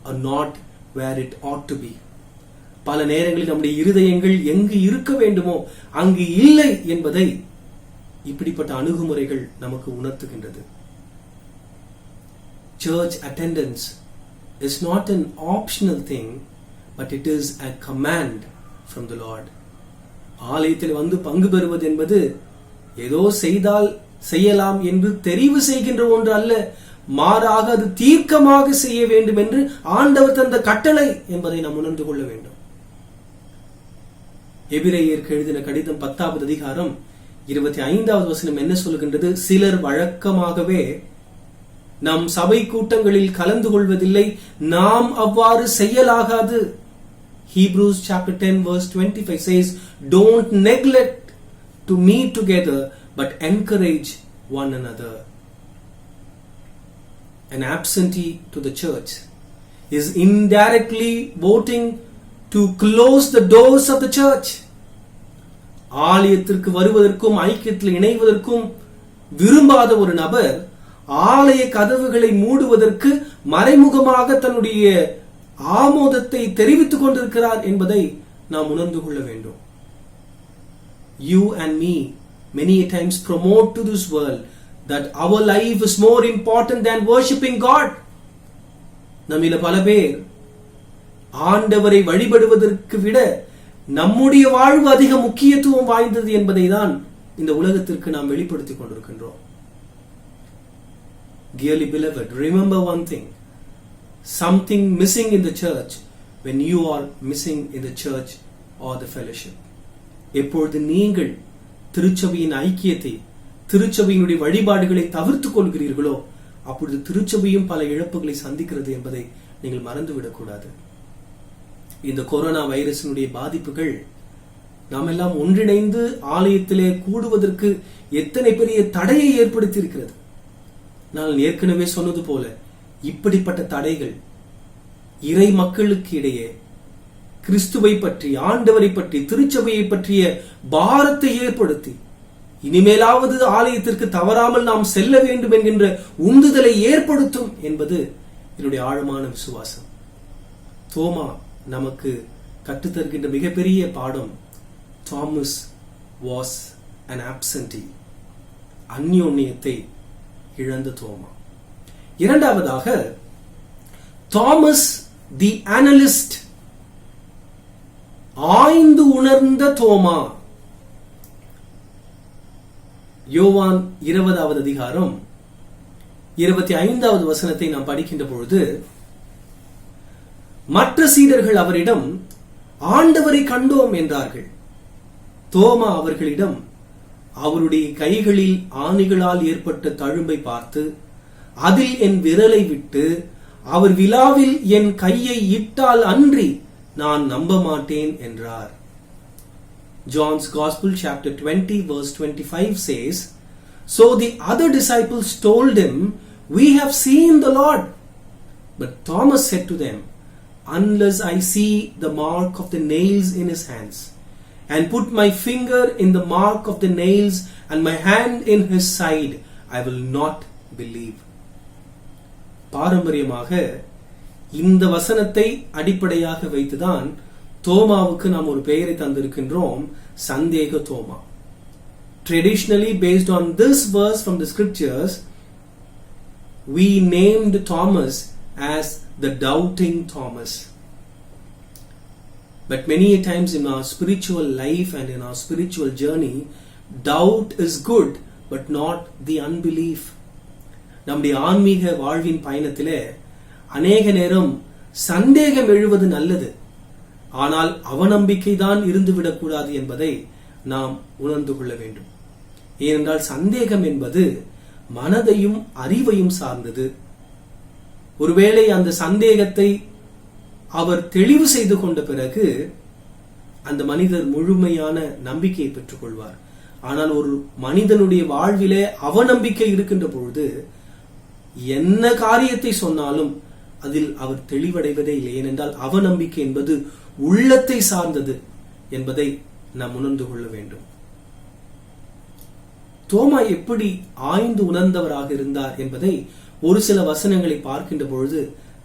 [SPEAKER 1] are not where it ought to be. பல நேரங்களில் நம்முடைய இருதயங்கள் எங்கு இருக்க வேண்டுமோ அங்கு இல்லை என்பதை இப்படிப்பட்ட அணுகுமுறைகள் நமக்கு உணர்த்துகின்றது. Church attendance is not an optional thing, but it is a command from the Lord. ஆலயத்தில் வந்து பங்கு பெறுவது என்பது ஏதோ செய்தால் செய்யலாம் என்று தெரிவு செய்கின்ற ஒன்று அல்ல, மாறாக அது தீர்க்கமாக செய்ய வேண்டும் என்று ஆண்டவர் தந்த கட்டளை என்பதை நாம் உணர்ந்து கொள்ள வேண்டும். எபிரேயருக்கு எழுதின கடிதம் 10வது அதிகாரம் 25வது வசனம் என்ன சொல்கின்றது? சிலர் வழக்கமாகவே நம் சபை கூட்டங்களில் கலந்து கொள்வதில்லை, நாம் அவ்வாறு செய்யலாகாது. Hebrews chapter 10 verse 25 says, don't neglect to meet together but encourage one another. An absentee to the church is indirectly voting to close the doors of the church. ஆலயத்திற்கு வருவதற்கும் ஐக்கியத்தில் இணைவதற்கும் விரும்பாத ஒரு நபர் ஆலய கதவுகளை மூடுவதற்கு மறைமுகமாக தன்னுடைய ஆமோதத்தை தெரிவித்துக் கொண்டிருக்கிறார் என்பதை நாம் உணர்ந்து கொள்ள வேண்டும். You and me many times promote to this world that our life is more important than worshipping God. நம்மில பல பேர் ஆண்டவரை வழிபடுவதற்கு விட நம்முடைய வாழ்வு அதிக முக்கியத்துவம் வாய்ந்தது என்பதை தான் இந்த உலகத்திற்கு நாம் வெளிப்படுத்திக் கொண்டிருக்கின்றோம். Dearly beloved, remember one thing. Something missing in the church when you are missing in the church or the fellowship. எப்பொழுது நீங்கள் திருச்சபையின் ஐக்கியத்தை, திருச்சபையினுடைய வழிபாடுகளை தவிர்த்துக் கொள்கிறீர்களோ அப்பொழுது திருச்சபையும் பல இழப்புகளை சந்திக்கிறது என்பதை நீங்கள் மறந்துவிடக்கூடாது. இந்த கொரோனா வைரஸினுடைய பாதிப்புகள் நாம் எல்லாம் ஒன்றிணைந்து ஆலயத்திலே கூடுவதற்கு எத்தனை பெரிய தடையை ஏற்படுத்தி இருக்கிறது. நான் ஏற்கனவே சொன்னது போல இப்படிப்பட்ட தடைகள் இறை மக்களுக்கு இடையே கிறிஸ்துவை பற்றி, ஆண்டவரை பற்றி, திருச்சபையை பற்றிய பாரத்தை ஏற்படுத்தி இனிமேலாவது ஆலயத்திற்கு தவறாமல் நாம் செல்ல வேண்டும் என்கின்ற உந்துதலை ஏற்படுத்தும் என்பது என்னுடைய ஆழமான விசுவாசம். தோமா நமக்கு கற்றுத்தருகின்ற மிகப்பெரிய பாடம், தாமஸ் வாஸ் an absentee, அந்யோன்யத்தை இழந்த தோமா. இரண்டாவதாக தாமஸ் தி அனலிஸ்ட், ஆய்ந்து உணர்ந்த தோமா. யோவான் 20வது அதிகாரம் 25வது வசனத்தை நாம் படிக்கின்ற பொழுது, மற்ற சீடர்கள் அவரிடம் ஆண்டவரை கண்டோம் என்றார்கள். தோமா அவர்களிடம் அவருடைய கைகளில் ஆணிகளால் ஏற்பட்ட தழும்பை பார்த்து அதில் என் விரலை விட்டு அவர் விலாவில் என் கையை இட்டால் அன்றி நான் நம்ப மாட்டேன் என்றார். John's Gospel chapter 20 verse 25 says, so the other disciples told him, we have seen the Lord. But Thomas said to them, unless I see the mark of the nails in his hands, and put my finger in the mark of the nails and my hand in his side, I will not believe. பாரம்பரியமாக இந்த வசனத்தை அடிப்படையாக வைத்துதான் தோமாவுக்கு நாம் ஒரு பெயரை தந்திருக்கின்றோம், சந்தேக தோமா. Traditionally, based on this verse from the scriptures, we named Thomas as the doubting Thomas. But many times in our spiritual life and in our spiritual journey, doubt is good, but not the unbelief. நம்முடைய ஆன்மீக வாழ்வின் பயணத்திலே அநேக நேரம் சந்தேகம் எழுவது நல்லது, ஆனால் அவநம்பிக்கை தான் இருந்துவிடக்கூடாது என்பதை நாம் உணர்ந்து கொள்ள வேண்டும். ஏனென்றால் சந்தேகம் என்பது மனதையும் அறிவையும் சார்ந்தது. ஒருவேளை அந்த சந்தேகத்தை அவர் தெளிவு செய்து கொண்ட பிறகு அந்த மனிதர் முழுமையான நம்பிக்கையை பெற்றுக் கொள்வார். ஆனால் ஒரு மனிதனுடைய வாழ்விலே அவநம்பிக்கை இருக்கின்ற பொழுது என்ன காரியத்தை சொன்னாலும் அதில் அவர் தெளிவடைவதே இல்லை. ஏனென்றால் அவநம்பிக்கை என்பது உள்ளத்தை சார்ந்தது என்பதை நாம் உணர்ந்து கொள்ள வேண்டும். தோமா எப்படி ஆய்ந்து உணர்ந்தவராக இருந்தார் என்பதை ஒரு சில வசனங்களை பார்க்கின்ற பொழுது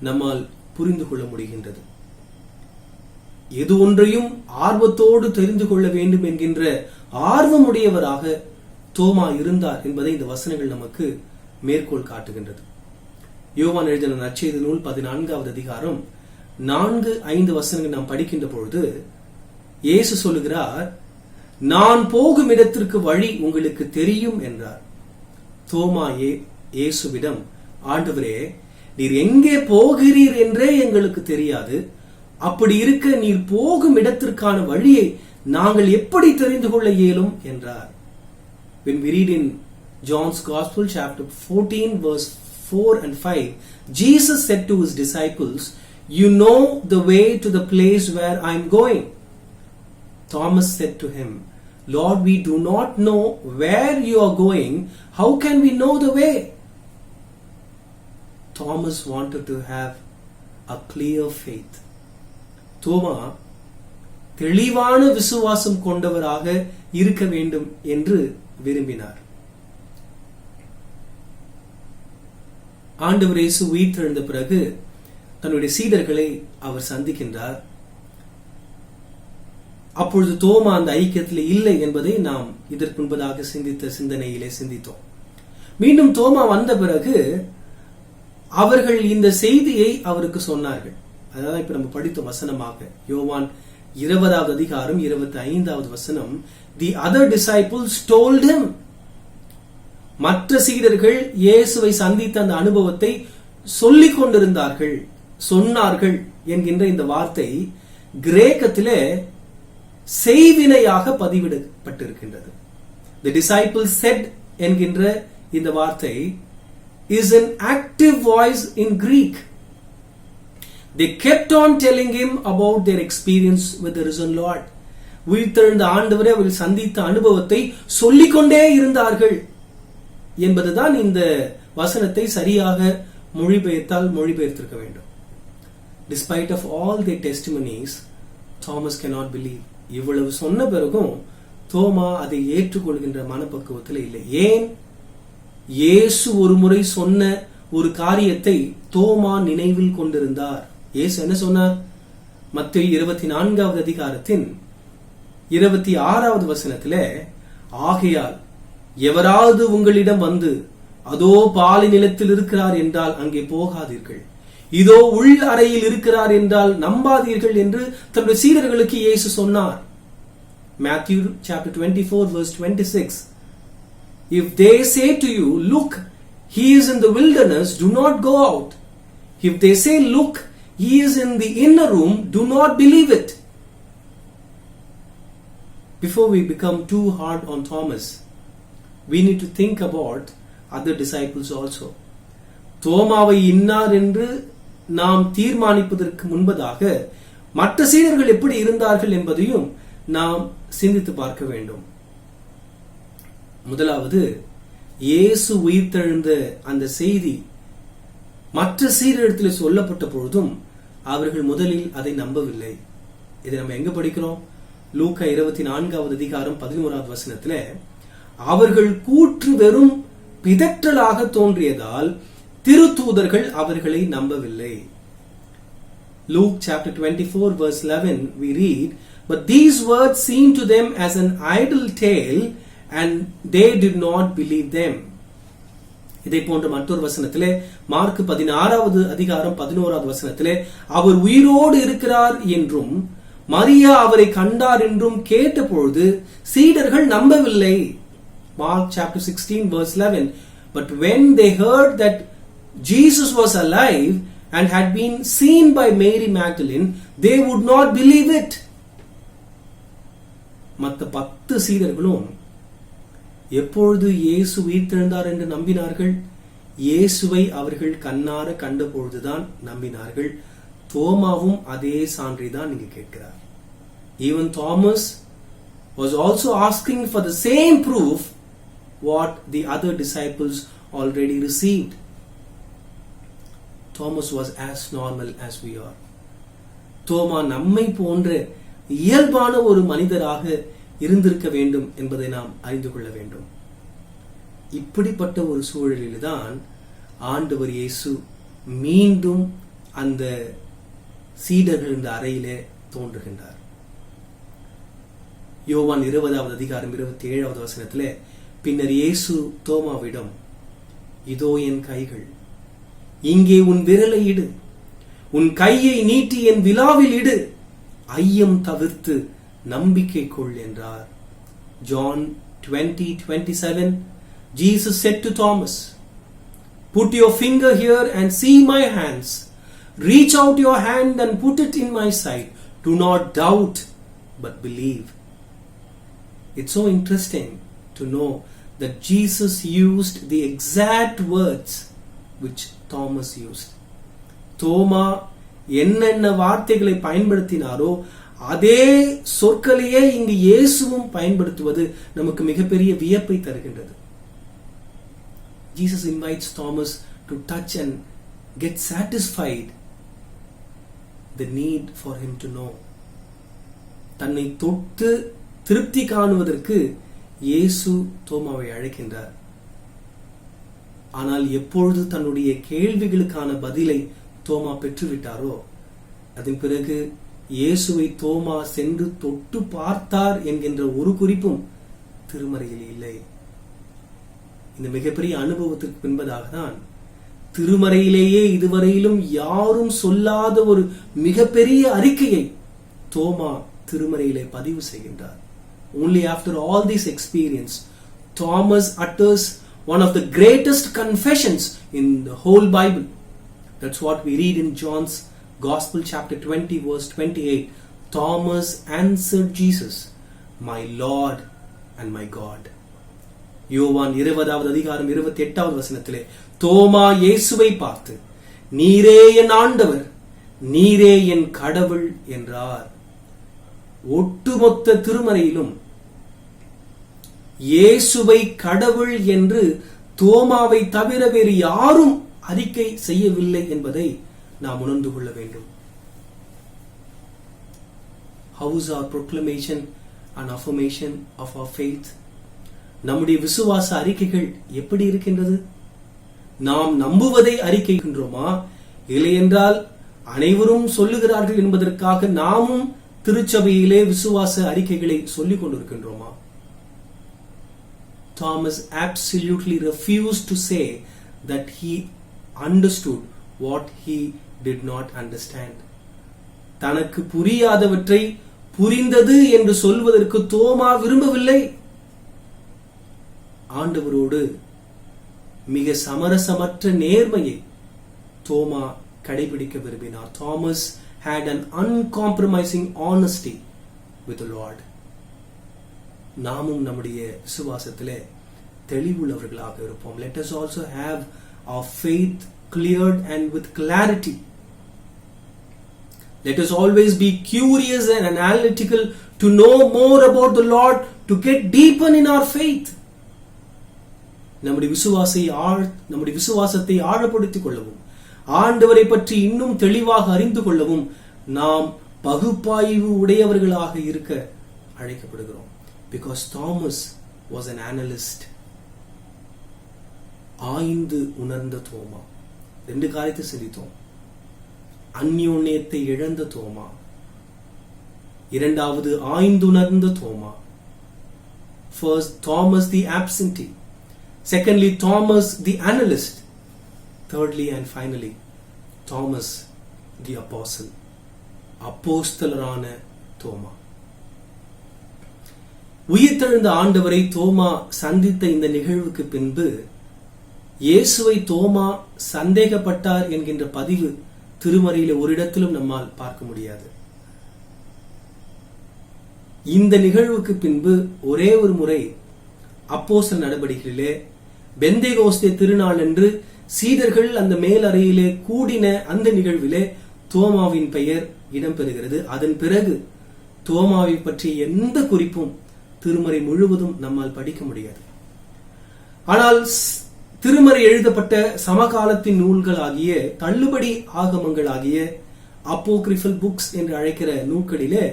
[SPEAKER 1] நம்மால் புரிந்து கொள்ள முடிகின்றது. எது ஒன்றையும் ஆர்வத்தோடு தெரிந்து கொள்ள வேண்டும் என்கின்ற ஆர்வமுடையவராக தோமா இருந்தார் என்பதை இந்த வசனங்கள் நமக்கு மேற்கோள் காட்டுகின்றது. யோவான் எழுதின நற்செய்தி நூல் 14வது அதிகாரம் 4-5 வசனங்கள் நாம் படிக்கின்ற பொழுது இயேசு சொல்லுகிறார், நான் போகும் இடத்திற்கு வழி உங்களுக்கு தெரியும் என்றார். தோமா இயேசுவிடம், ஆண்டவரே, நீர் எங்கே போகிறீர் என்றே எங்களுக்கு தெரியாது, அப்படி இருக்க நீர் போகும் இடத்திற்கான வழியை நாங்கள் எப்படி தெரிந்து கொள்ள இயலும் என்றார். When we read in John's Gospel chapter 14 verse 4 and 5, Jesus said to his disciples, you know the way to the place where I am going. Thomas said to him, Lord, we do not know where you are going. How can we know the way? Thomas wanted to have a clear faith. தோமா தெளிவான விசுவாசம் கொண்டவராக இருக்க வேண்டும் என்று விரும்பினார். ஆண்டவர் இயேசு உயிர்த்தெழுந்த பிறகு தன்னுடைய சீடர்களை அவர் சந்திக்கின்றார். அப்பொழுது தோமா அந்த ஐக்கியத்தில் இல்லை என்பதை நாம் இதற்கு முன்பதாக சிந்தித்த சிந்தனையிலே சிந்தித்தோம். மீண்டும் தோமா வந்த பிறகு அவர்கள் இந்த செய்தியை அவருக்கு சொன்னார்கள். அதான் இப்ப நம்ம படித்த வசனமாக யோவான் 20வது அதிகாரம் 25வது வசனம், the other disciples told him. மற்ற சீடர்கள் இயேசுவை சந்தித்த அந்த அனுபவத்தை சொல்லிக் கொண்டிருந்தார்கள், சொன்னார்கள் என்கின்ற இந்த வார்த்தை கிரேக்கத்திலே செய்வினையாக பதிவிடப்பட்டிருக்கின்றது. The disciples said என்கின்ற இந்த வார்த்தை is an active voice in Greek. They kept on telling him about their experience with the risen Lord. உயிர்த்தெழுந்த ஆண்டவரை அவர்கள் சந்தித்த அனுபவத்தை சொல்லிக்கொண்டே இருந்தார்கள் என்பதுதான் இந்த வசனத்தை சரியாக மொழிபெயர்த்திருக்க வேண்டும். Despite of all their testimonies, Thomas cannot believe. இவ்வளவு சொன்ன பிறகும் தோமா அதை ஏற்றுக்கொள்கின்ற மனப்பக்குவத்தில் இல்லை. ஏன்? இயேசு ஒரு முறை சொன்ன ஒரு காரியத்தை தோமா நினைவில் கொண்டிருந்தார். இயேசு என்ன சொன்னார்? மத்தேயு 24வது அதிகாரத்தின் 26வது வசனத்திலே, ஆகையால் எவராவது உங்களிடம் வந்து அதோ பாலை நிலத்தில் இருக்கிறார் என்றால் அங்கே போகாதீர்கள், இதோ உள் அறையில் இருக்கிறார் என்றால் நம்பாதீர்கள் என்று தன்னுடைய சீடர்களுக்கு இயேசு சொன்னார். Matthew chapter 24 verse 26, if they say to you, look, he is in the wilderness, do not go out. If they say, look, he is in the inner room, do not believe it. Before we become too hard on Thomas, we need to think about other disciples also. தோமாவை இன்னார் என்று நாம் தீர்மானிப்பதற்கு முன்பதாக மற்ற சீடர்கள் எப்படி இருந்தார்கள் என்பதையும் நாம் சிந்தித்து பார்க்க வேண்டும். முதலாவது, இயேசு உயிர்த்தெழுந்த அந்த செய்தி மற்ற சீடரிடத்தில் சொல்லப்பட்ட பொழுதும் அவர்கள் முதலில் அதை நம்பவில்லை. இதை நம்ம எங்க படிக்கிறோம்? லூக்கா 24வது அதிகாரம் 11வது வசனத்துல, அவர்கள் கூற்று வெறும் பிதற்றலாக தோன்றியதால் திருத்தூதர்கள் அவர்களை நம்பவில்லை. Luke chapter 24 verse 11 we read, but these words seemed to them as an idle tale and they did not believe them. இதை போன்ற மற்றொரு வசனத்திலே மார்க் 16வது அதிகாரம் 11வது வசனத்திலே, அவர் உயிரோடு இருக்கிறார் என்றும் மரியா அவரை கண்டார் என்றும் கேட்டபொழுது சீடர்கள் நம்பவில்லை. Mark chapter 16 verse 11, but when they heard that Jesus was alive and had been seen by Mary Magdalene, they would not believe it. மற்ற 10 சீடர்களும் எப்பொழுது இயேசு உயிர்த்தெழுந்தார் என்று நம்பினார்கள்? இயேசுவை அவர்கள் கண்ணார கண்ட பொழுதுதான் நம்பினார்கள். தோமாவும் அதே சான்றைதான் இங்கு கேட்கிறார். Even Thomas was also asking for the same proof what the other disciples already received. Thomas was as normal as we are. தோமா நம்மை போன்ற இயல்பான ஒரு மனிதராக இருந்திருக்க வேண்டும் என்பதை நாம் அறிந்து கொள்ள வேண்டும். இப்படிப்பட்ட ஒரு சூழலில்தான் ஆண்டவர் இயேசு மீண்டும் அந்த சீடர்கள் இந்த அறையிலே தோன்றுகின்றார். யோவான் 20வது அதிகாரம் 27வது வசனத்திலே, பின்னர் இயேசு தோமாவிடம், இதோ என் கைகள், இங்கே உன் விரலை இடு, உன் கையை நீட்டி என் விலாவில் இடு, ஐயம் தவிர்த்து நம்பிக்கை கொள் என்றார். John 20:27, Jesus said to Thomas, put your finger here and see my hands. Reach out your hand and put it in my side. Do not doubt, but believe. It's so interesting to know that Jesus used the exact words which Thomas used. தோமா என்னென்ன வார்த்தைகளை பயன்படுத்தினாரோ அதே சொற்களையே இங்கு இயேசுவும் பயன்படுத்துவது நமக்கு மிகப்பெரிய வியப்பை தருகின்றது. Jesus invites Thomas to touch and get satisfied the need for him to know. தன்னை தொட்டு திருப்தி காணுவதற்கு இயேசு தோமாவை அழைக்கின்றார். ஆனால் எப்பொழுது தன்னுடைய கேள்விகளுக்கான பதிலை தோமா பெற்றுவிட்டாரோ அதன் பிறகு இயேசுவை தோமா சென்று தொட்டு பார்த்தார் என்கின்ற ஒரு குறிப்பும் திருமறையில் இல்லை. இந்த மிகப்பெரிய அனுபவத்திற்கு பின்பதாக தான் திருமறையிலேயே இதுவரையிலும் யாரும் சொல்லாத ஒரு மிகப்பெரிய அறிக்கையை தோமா திருமறையிலே பதிவு செய்கின்றார். Only after all this experience, Thomas utters one of the greatest confessions in the whole Bible. That's what we read in John's Gospel chapter 20 verse 28. Thomas answered Jesus, my Lord and my God. யோவான் 20வது அதிகாரம் 28வது வசனத்திலே தோமா இயேசுவை பார்த்து, நீரே என் ஆண்டவர், நீரே என் கடவுள் என்றார். ஒட்டுமொத்த திருமறையிலும் இயேசுவை கடவுள் என்று தோமாவை தவிர வேறு யாரும் அறிக்கை செய்யவில்லை என்பதை நாம் உணர்ந்து கொள்ள வேண்டும். How is our proclamation and affirmation of our faith? நம்முடைய விசுவாச அறிக்கைகள் எப்படி இருக்கின்றது? நாம் நம்புவதை அறிக்கைகின்றோமா, இல்லை என்றால் அனைவரும் சொல்லுகிறார்கள் என்பதற்காக நாமும் திருச்சபையிலே விசுவாச அறிக்கைகளை சொல்லிக் கொண்டிருக்கின்றோமா? Thomas absolutely refused to say that he understood what he did not understand. தனக்கு புரியாதவற்றை புரிந்தது என்று சொல்வதற்கு தோமா விரும்பவில்லை. ஆண்டவரோடு மிக சமரசமற்ற நேர்மையை தோமா கடைபிடிக்க விரும்பினார். Thomas had an uncompromising honesty with the Lord. நாமும் நம்முடைய விசுவாசத்திலே தெளிவுள்ளவர்களாக இருப்போம். Let us also have our faith cleared and with clarity. Let us always be curious and analytical to know more about the Lord, to get deeper in our faith. நம்முடைய விசுவாசத்தை ஆழப்படுத்திக் கொள்ளவும், ஆண்டவரை பற்றி இன்னும் தெளிவாக அறிந்து கொள்ளவும் நாம் பகுப்பாய்வு உடையவர்களாக இருக்க அழைக்கப்படுகிறோம். Because Thomas was an analyst. ஆய்ந்து உணர்ந்த தோமா. ரெண்டு காரியத்தை சிந்தித்தோம். அந்யோன்யத்தை இழந்த தோமா, இரண்டாவது ஆய்ந்துணர்ந்த தோமா. First, Thomas the absentee. Secondly, Thomas the analyst. Thirdly and finally, Thomas the apostle. அப்போஸ்தலரான தோமா. உயிர்த்தெழுந்த ஆண்டவரை தோமா சந்தித்த இந்த நிகழ்வுக்கு பின்பு இயேசுவை தோமா சந்தேகப்பட்டார் என்கின்ற பதிவு திருமறையில ஒரு இடத்திலும் நம்மால் பார்க்க முடியாது. இந்த நிகழ்வுக்கு பின்பு ஒரே ஒரு முறை அப்போஸ்தலர் நடவடிக்கைகளிலே பெந்தேகோஸ்தே திருநாள் என்று சீடர்கள் அந்த மேலறையிலே கூடின அந்த நிகழ்விலே தோமாவின் பெயர் இடம்பெறுகிறது. அதன் பிறகு தோமாவை பற்றி எந்த குறிப்பும் திருமறை முழுவதும் நம்மால் படிக்க முடியாது. ஆனால் திருமறை எழுதப்பட்ட சமகாலத்தின் நூல்களாகிய தள்ளுபடி ஆகமங்களாகிய அப்போகிரிஃபல் புக்ஸ் என்று அழைக்கிற நூல்களிலே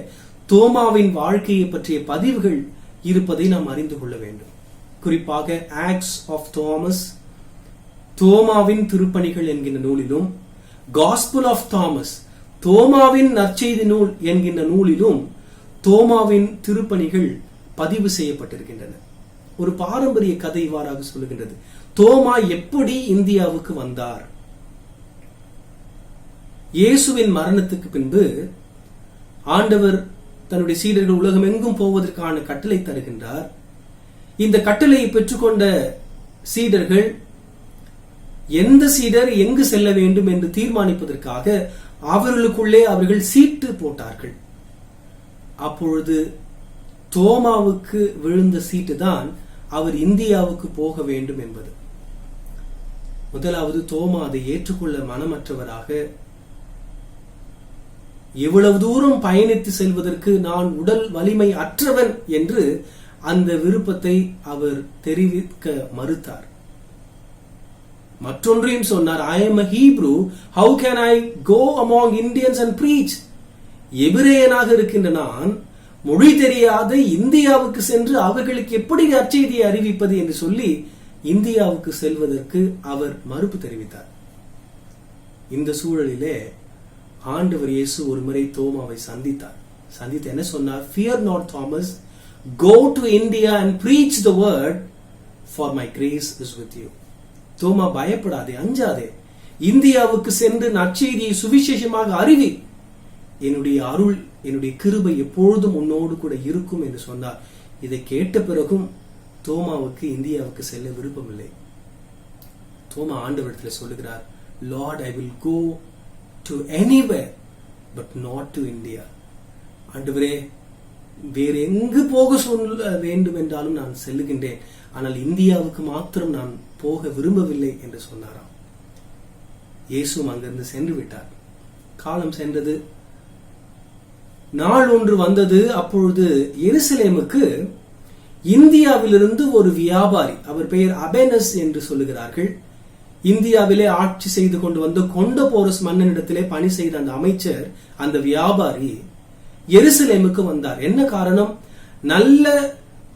[SPEAKER 1] தோமாவின் வாழ்க்கையை பற்றிய பதிவுகள் இருப்பதை நாம் அறிந்து கொள்ள வேண்டும். குறிப்பாக ஆக்ட்ஸ் ஆஃப் தாமஸ், தோமாவின் திருப்பணிகள் என்கின்ற நூலிலும், காஸ்பல் ஆஃப் தாமஸ், தோமாவின் நற்செய்தி நூல் என்கின்ற நூலிலும் தோமாவின் திருப்பணிகள் பதிவு செய்யப்பட்டிருக்கின்றன. ஒரு பாரம்பரிய கதை இவ்வாறாக சொல்லுகின்றது. தோமா எப்படி இந்தியாவுக்கு வந்தார்? இயேசுவின் மரணத்துக்கு பின்பு ஆண்டவர் தன்னுடைய சீடர்கள் உலகம் எங்கும் போவதற்கான கட்டளை தருகின்றார். இந்த கட்டளையை பெற்றுக்கொண்ட சீடர்கள் எந்த சீடர் எங்கு செல்ல வேண்டும் என்று தீர்மானிப்பதற்காக அவர்களுக்குள்ளே அவர்கள் சீட்டு போட்டார்கள். அப்பொழுது தோமாவுக்கு விழுந்த சீட்டு தான் அவர் இந்தியாவுக்கு போக வேண்டும் என்பது. முதலாவது தோமா அதை ஏற்றுக்கொள்ள மனமற்றவராக, எவ்வளவு தூரம் பயணித்து செல்வதற்கு நான் உடல் வலிமை அற்றவன் என்று அந்த விருப்பத்தை அவர் தெரிவிக்க மறுத்தார். மற்றொன்றையும் சொன்னார், I am a Hebrew, how can I go among Indians and preach? எபிரேயனாக இருக்கின்ற நான் மொழி தெரியாத இந்தியாவுக்கு சென்று அவர்களுக்கு எப்படி நற்செய்தியை அறிவிப்பது என்று சொல்லி இந்தியாவுக்கு செல்வதற்கு அவர் மறுப்பு தெரிவித்தார். இந்த சூழலிலே ஆண்டவர் இயேசு ஒரு முறை தோமாவை சந்தித்து என்ன சொன்னார்? Fear not, Thomas, go to India and preach the word, for my grace is with you. தோமா, பயப்படாதே, அஞ்சாதே, இந்தியாவுக்கு சென்று நற்செய்தியை சுவிசேஷமாக அறிவி, என்னுடைய அருள், என்னுடைய கிருபை எப்பொழுதும் உன்னோடு கூட இருக்கும் என்று சொன்னார். இதை கேட்ட பிறகும் தோமாவுக்கு இந்தியாவுக்கு செல்ல விருப்பமில்லை. தோமா ஆண்டவரிடத்தில் சொல்லுகிறார், Lord, I will go to anywhere but not to India. ஆண்டவரே, வேறு எங்கு போக சொல்ல வேண்டும் என்றாலும் நான் செல்லுகின்றேன், ஆனால் இந்தியாவுக்கு மாத்திரம் நான் போக விரும்பவில்லை என்று சொன்னாராம். இயேசுவும் அங்கிருந்து சென்று விட்டார். காலம் சென்றது, நாள் ஒன்று வந்தது. அப்பொழுது எருசலேமுக்கு இந்தியாவிலிருந்து ஒரு வியாபாரி, அவர் பெயர் அபேனஸ் என்று சொல்லுகிறார்கள், இந்தியாவிலே ஆட்சி செய்து கொண்டு வந்து கொண்டபோரஸ் மன்னனிடத்திலே பணி செய்த அந்த அமைச்சர், அந்த வியாபாரி எருசலேமுக்கு வந்தார். என்ன காரணம்? நல்ல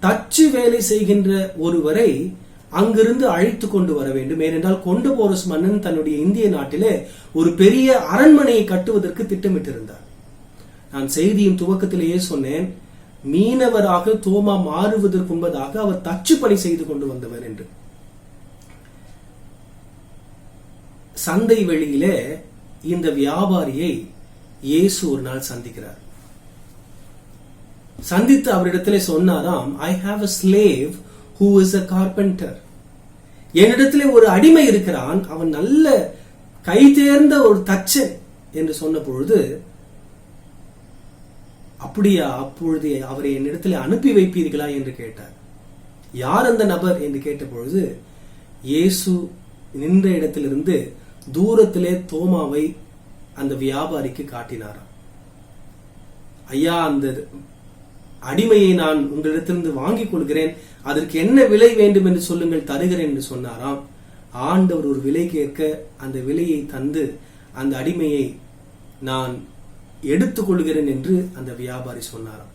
[SPEAKER 1] தச்சு வேலை செய்கின்ற ஒருவரை அங்கிருந்து அழைத்து கொண்டு வர வேண்டும். ஏனென்றால் கொண்டபோரஸ் மன்னன் தன்னுடைய இந்திய நாட்டிலே ஒரு பெரிய அரண்மனையை கட்டுவதற்கு திட்டமிட்டிருந்தார். நான் செய்தியின் துவக்கத்திலேயே சொன்னேன், மீனவராக தோமா மாறுவதற்கு முன்பதாக அவர் தச்சு பணி செய்து கொண்டு வந்தவர் என்று. சந்தை வெளியிலே இந்த வியாபாரியை இயேசு ஒரு நாள் சந்திக்கிறார். சந்தித்து அவரிடத்திலே சொன்னாராம், I have a slave who is a carpenter. என்னிடத்திலே ஒரு அடிமை இருக்கிறான், அவன் நல்ல கை தேர்ந்த ஒரு தச்சன் என்று சொன்ன பொழுது, அப்படியா, அப்பொழுது அவரை என்னிடத்திலே அனுப்பி வைப்பீர்களா என்று கேட்டார். யார் அந்த நபர் என்று கேட்ட பொழுது இயேசு நின்ற இடத்திலிருந்து தூரத்திலே தோமாவை அந்த வியாபாரிக்கு காட்டினாராம். ஐயா, அந்த அடிமையை நான் உங்களிடத்திலிருந்து வாங்கிக் கொள்கிறேன், அதற்கு என்ன விலை வேண்டும் என்று சொல்லுங்கள், தருகிறேன் என்று சொன்னாராம். ஆண்டவர் ஒரு விலை கேட்க அந்த விலையை தந்து அந்த அடிமையை நான் எடுத்துக் கொள்கிறேன் என்று அந்த வியாபாரி சொன்னாராம்.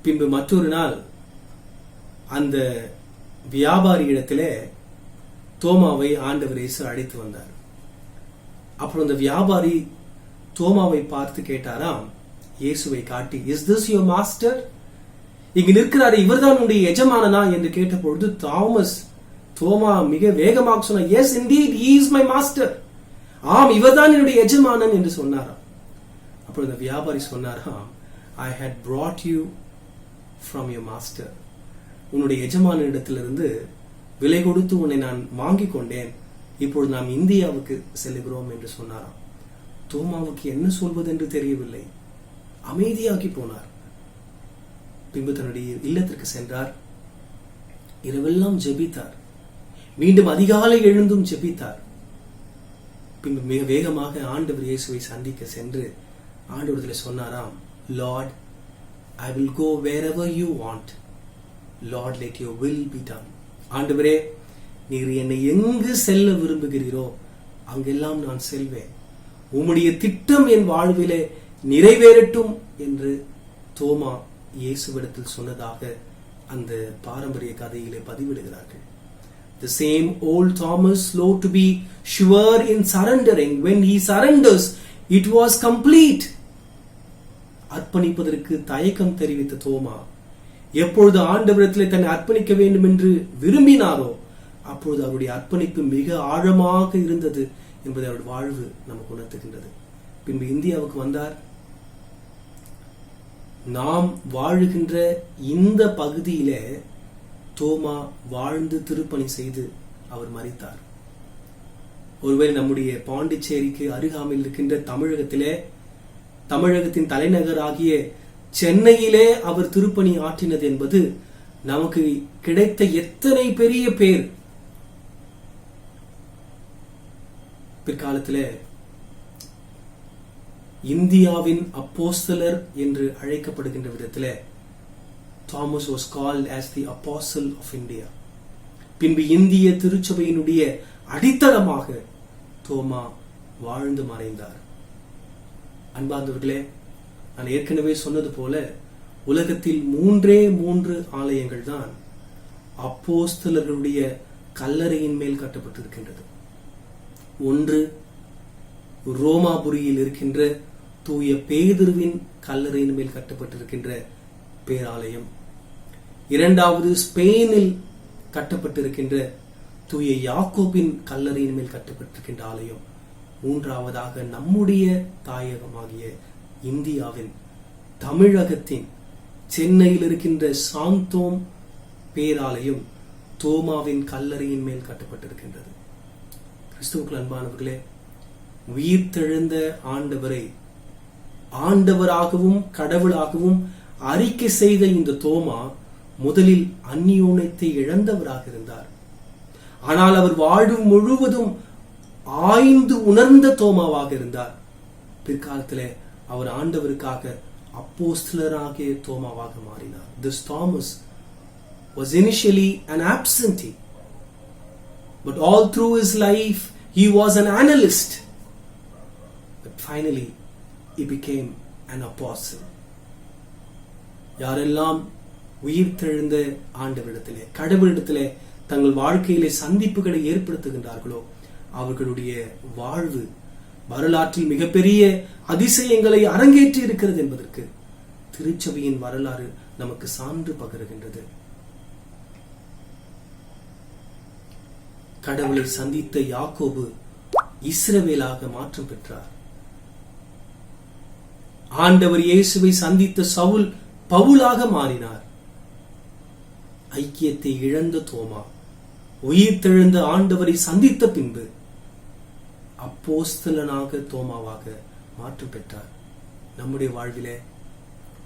[SPEAKER 1] பின்பு மற்றொரு நாள் அந்த வியாபாரி இடத்திலே தோமாவை ஆண்டவர் இயேசு அழைத்து வந்தார். அப்புறம் அந்த வியாபாரி தோமாவை பார்த்து கேட்டாராம், இயேசுவை காட்டி, இஸ் திஸ் யுவர் மாஸ்டர்? இங்கு நிற்கிறாரு, இவர்தான் உன்னுடைய எஜமானனா என்று கேட்ட பொழுது தோமா மிக வேகமாக சொன்னார், yes indeed, he is my master. ஆம், இவர்தான் என்னுடைய எஜமானன் என்று சொன்னாராம். அப்பொழுது அந்த வியாபாரி சொன்னாராம், ஐ had brought you from your master. உன்னுடைய எஜமானிடத்திலிருந்து விலை கொடுத்து உன்னை நான் வாங்கிக் கொண்டேன், இப்பொழுது நாம் இந்தியாவுக்கு செல்லுகிறோம் என்று சொன்னாராம். தோமாவுக்கு என்ன சொல்வது என்று தெரியவில்லை, அமைதியாகி போனார். பின்பு தன்னுடைய இல்லத்திற்கு சென்றார். இரவெல்லாம் ஜெபித்தார். மீண்டும் அதிகாலை எழுந்தும் ஜெபித்தார். பின்பு மிக வேகமாக ஆண்டவர் இயேசுவை சந்திக்க சென்று ஆண்டவரிடத்தில் சொன்னாராம், Lord, I will go wherever you want. Lord, let your will be done. ஆண்டவரே, நீர் என்னை எங்கு செல்ல விரும்புகிறீரோ அங்கெல்லாம் நான் செல்வேன், உம்முடைய திட்டம் என் வாழ்விலே நிறைவேறட்டும் என்று தோமா இயேசுவிடத்தில் சொன்னதாக அந்த பாரம்பரிய கதையிலே பதிவிடுகிறார்கள். The same old Thomas, slow to be sure in surrendering. When he surrenders, it was complete. அர்ப்பணிப்பதற்கு தயக்கம் தெரிவித்த தோமா எப்பொழுது ஆண்டவரிடத்திலே தன்னை அர்ப்பணிக்க வேண்டும் என்று விரும்பினாரோ அப்பொழுது அவருடைய அர்ப்பணிப்பு மிக ஆழமாக இருந்தது என்பதை அவருடைய வாழ்வு நமக்கு உணர்த்துகின்றது. பின்பு இந்தியாவுக்கு வந்தார். நாம் வாழுகின்ற இந்த பகுதியிலே தோமா வாழ்ந்து திருப்பணி செய்து அவர் மரித்தார். ஒருவேளை நம்முடைய பாண்டிச்சேரிக்கு அருகாமையில் இருக்கின்ற தமிழகத்தின் தலைநகராகிய சென்னையிலே அவர் திருப்பணி ஆற்றினது என்பது நமக்கு கிடைத்த எத்தனை பெரிய பேர். பிற்காலத்திலே இந்தியாவின் அப்போஸ்தலர் என்று அழைக்கப்படுகின்ற விதத்திலே Thomas was called as the apostle of India. பின்பு இந்திய திருச்சபையினுடைய அடித்தளமாக தோமா வாழ்ந்து மறைந்தார். அன்பார்ந்தவர்களே, நான் ஏற்கனவே சொன்னது போல உலகத்தில் 3 ஆலயங்கள் தான் அப்போஸ்தலர்களுடைய கல்லறையின் மேல் கட்டப்பட்டிருக்கின்றது. ஒன்று ரோமாபுரியில் இருக்கின்ற தூய பேதுருவின் கல்லறையின் மேல் கட்டப்பட்டிருக்கின்ற பேராலயம். இரண்டாவது ஸ்பெயினில் கட்டப்பட்டிருக்கின்ற தூய யாக்கோபின் கல்லறையின் மேல் கட்டப்பட்டிருக்கின்ற ஆலயம். மூன்றாவதாக நம்முடைய தாயகமாகிய இந்தியாவின் தமிழகத்தின் சென்னையில் இருக்கின்ற சாந்தோம் பேராலயம் தோமாவின் கல்லறையின் மேல் கட்டப்பட்டிருக்கின்றது. கிறிஸ்துவுக்குள் அன்பானவர்களே, உயிர்த்தெழுந்த ஆண்டவரை ஆண்டவராகவும் கடவுளாகவும் அறிக்கை செய்த இந்த தோமா முதலில் அந்நியோன்யத்தை இழந்தவராக இருந்தார். ஆனால் அவர் வாழ்வு முழுவதும் ஆய்ந்து உணர்ந்த தோமாவாக இருந்தார். பிற்காலத்திலே அவர் ஆண்டவருக்காக அப்போஸ்தலராகிய தோமாவாக மாறினார். This Thomas was initially an absentee, but all through his life he was an analyst, but finally he became an apostle. யாரெல்லாம் உயிர்த்தெழுந்த ஆண்டவரிடத்திலே கடவுளிடத்திலே தங்கள் வாழ்க்கையிலே சந்திப்புகளை ஏற்படுத்துகின்றார்களோ அவர்களுடைய வாழ்வு வரலாற்றில் மிகப்பெரிய அதிசயங்களை அரங்கேற்றி இருக்கிறது என்பதற்கு திருச்சபையின் வரலாறு நமக்கு சான்று பகருகின்றது. கடவுளை சந்தித்த யாக்கோபு இஸ்ரவேலாக மாற்றம் பெற்றார். ஆண்டவர் இயேசுவை சந்தித்த சவுல் பவுலாக மாறினார். ஐக்கியத்தை இழந்த தோமா உயிர்த்தெழுந்த ஆண்டவரை சந்தித்த பின்பு அப்போஸ்தலனாக தோமாவாக மாற்றம் பெற்றார். நம்முடைய வாழ்விலே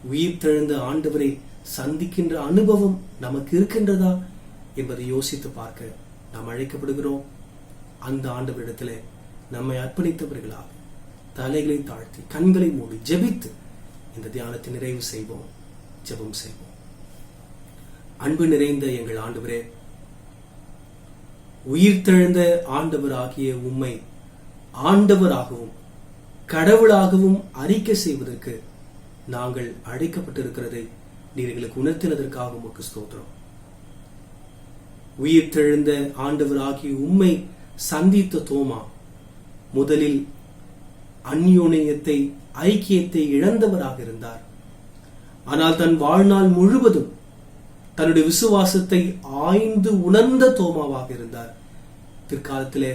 [SPEAKER 1] உயிர்த்தெழுந்த ஆண்டவரை சந்திக்கின்ற அனுபவம் நமக்கு இருக்கின்றதா என்பதை யோசித்து பார்க்க நாம் அழைக்கப்படுகிறோம். அந்த ஆண்டவரிடத்திலே நம்மை அர்ப்பணித்தவர்களாக தலைகளை தாழ்த்தி கண்களை மூடி ஜெபித்து இந்த தியானத்தை நிறைவு செய்வோம். ஜெபம் செய்வோம். அன்பு நிறைந்த எங்கள் ஆண்டவரே, உயிர்த்தெழுந்த ஆண்டவராகிய உம்மை ஆண்டவராகவும் கடவுளாகவும் அறிக்கை செய்வதற்கு நாங்கள் அழைக்கப்பட்டிருக்கிறதை நீர் எங்களுக்கு உணர்த்தினதற்காக உமக்கு ஸ்தோத்திரம். உயிர்த்தெழுந்த ஆண்டவராகிய உம்மை சந்தித்த தோமா முதலில் அந்யோன்யத்தை ஐக்கியத்தை இழந்தவராக இருந்தார். ஆனால் தன் வாழ்நாள் முழுவதும் தன்னுடைய விசுவாசத்தை ஆய்ந்து உணர்ந்த தோமாவாக இருந்தார். பிற்காலத்திலே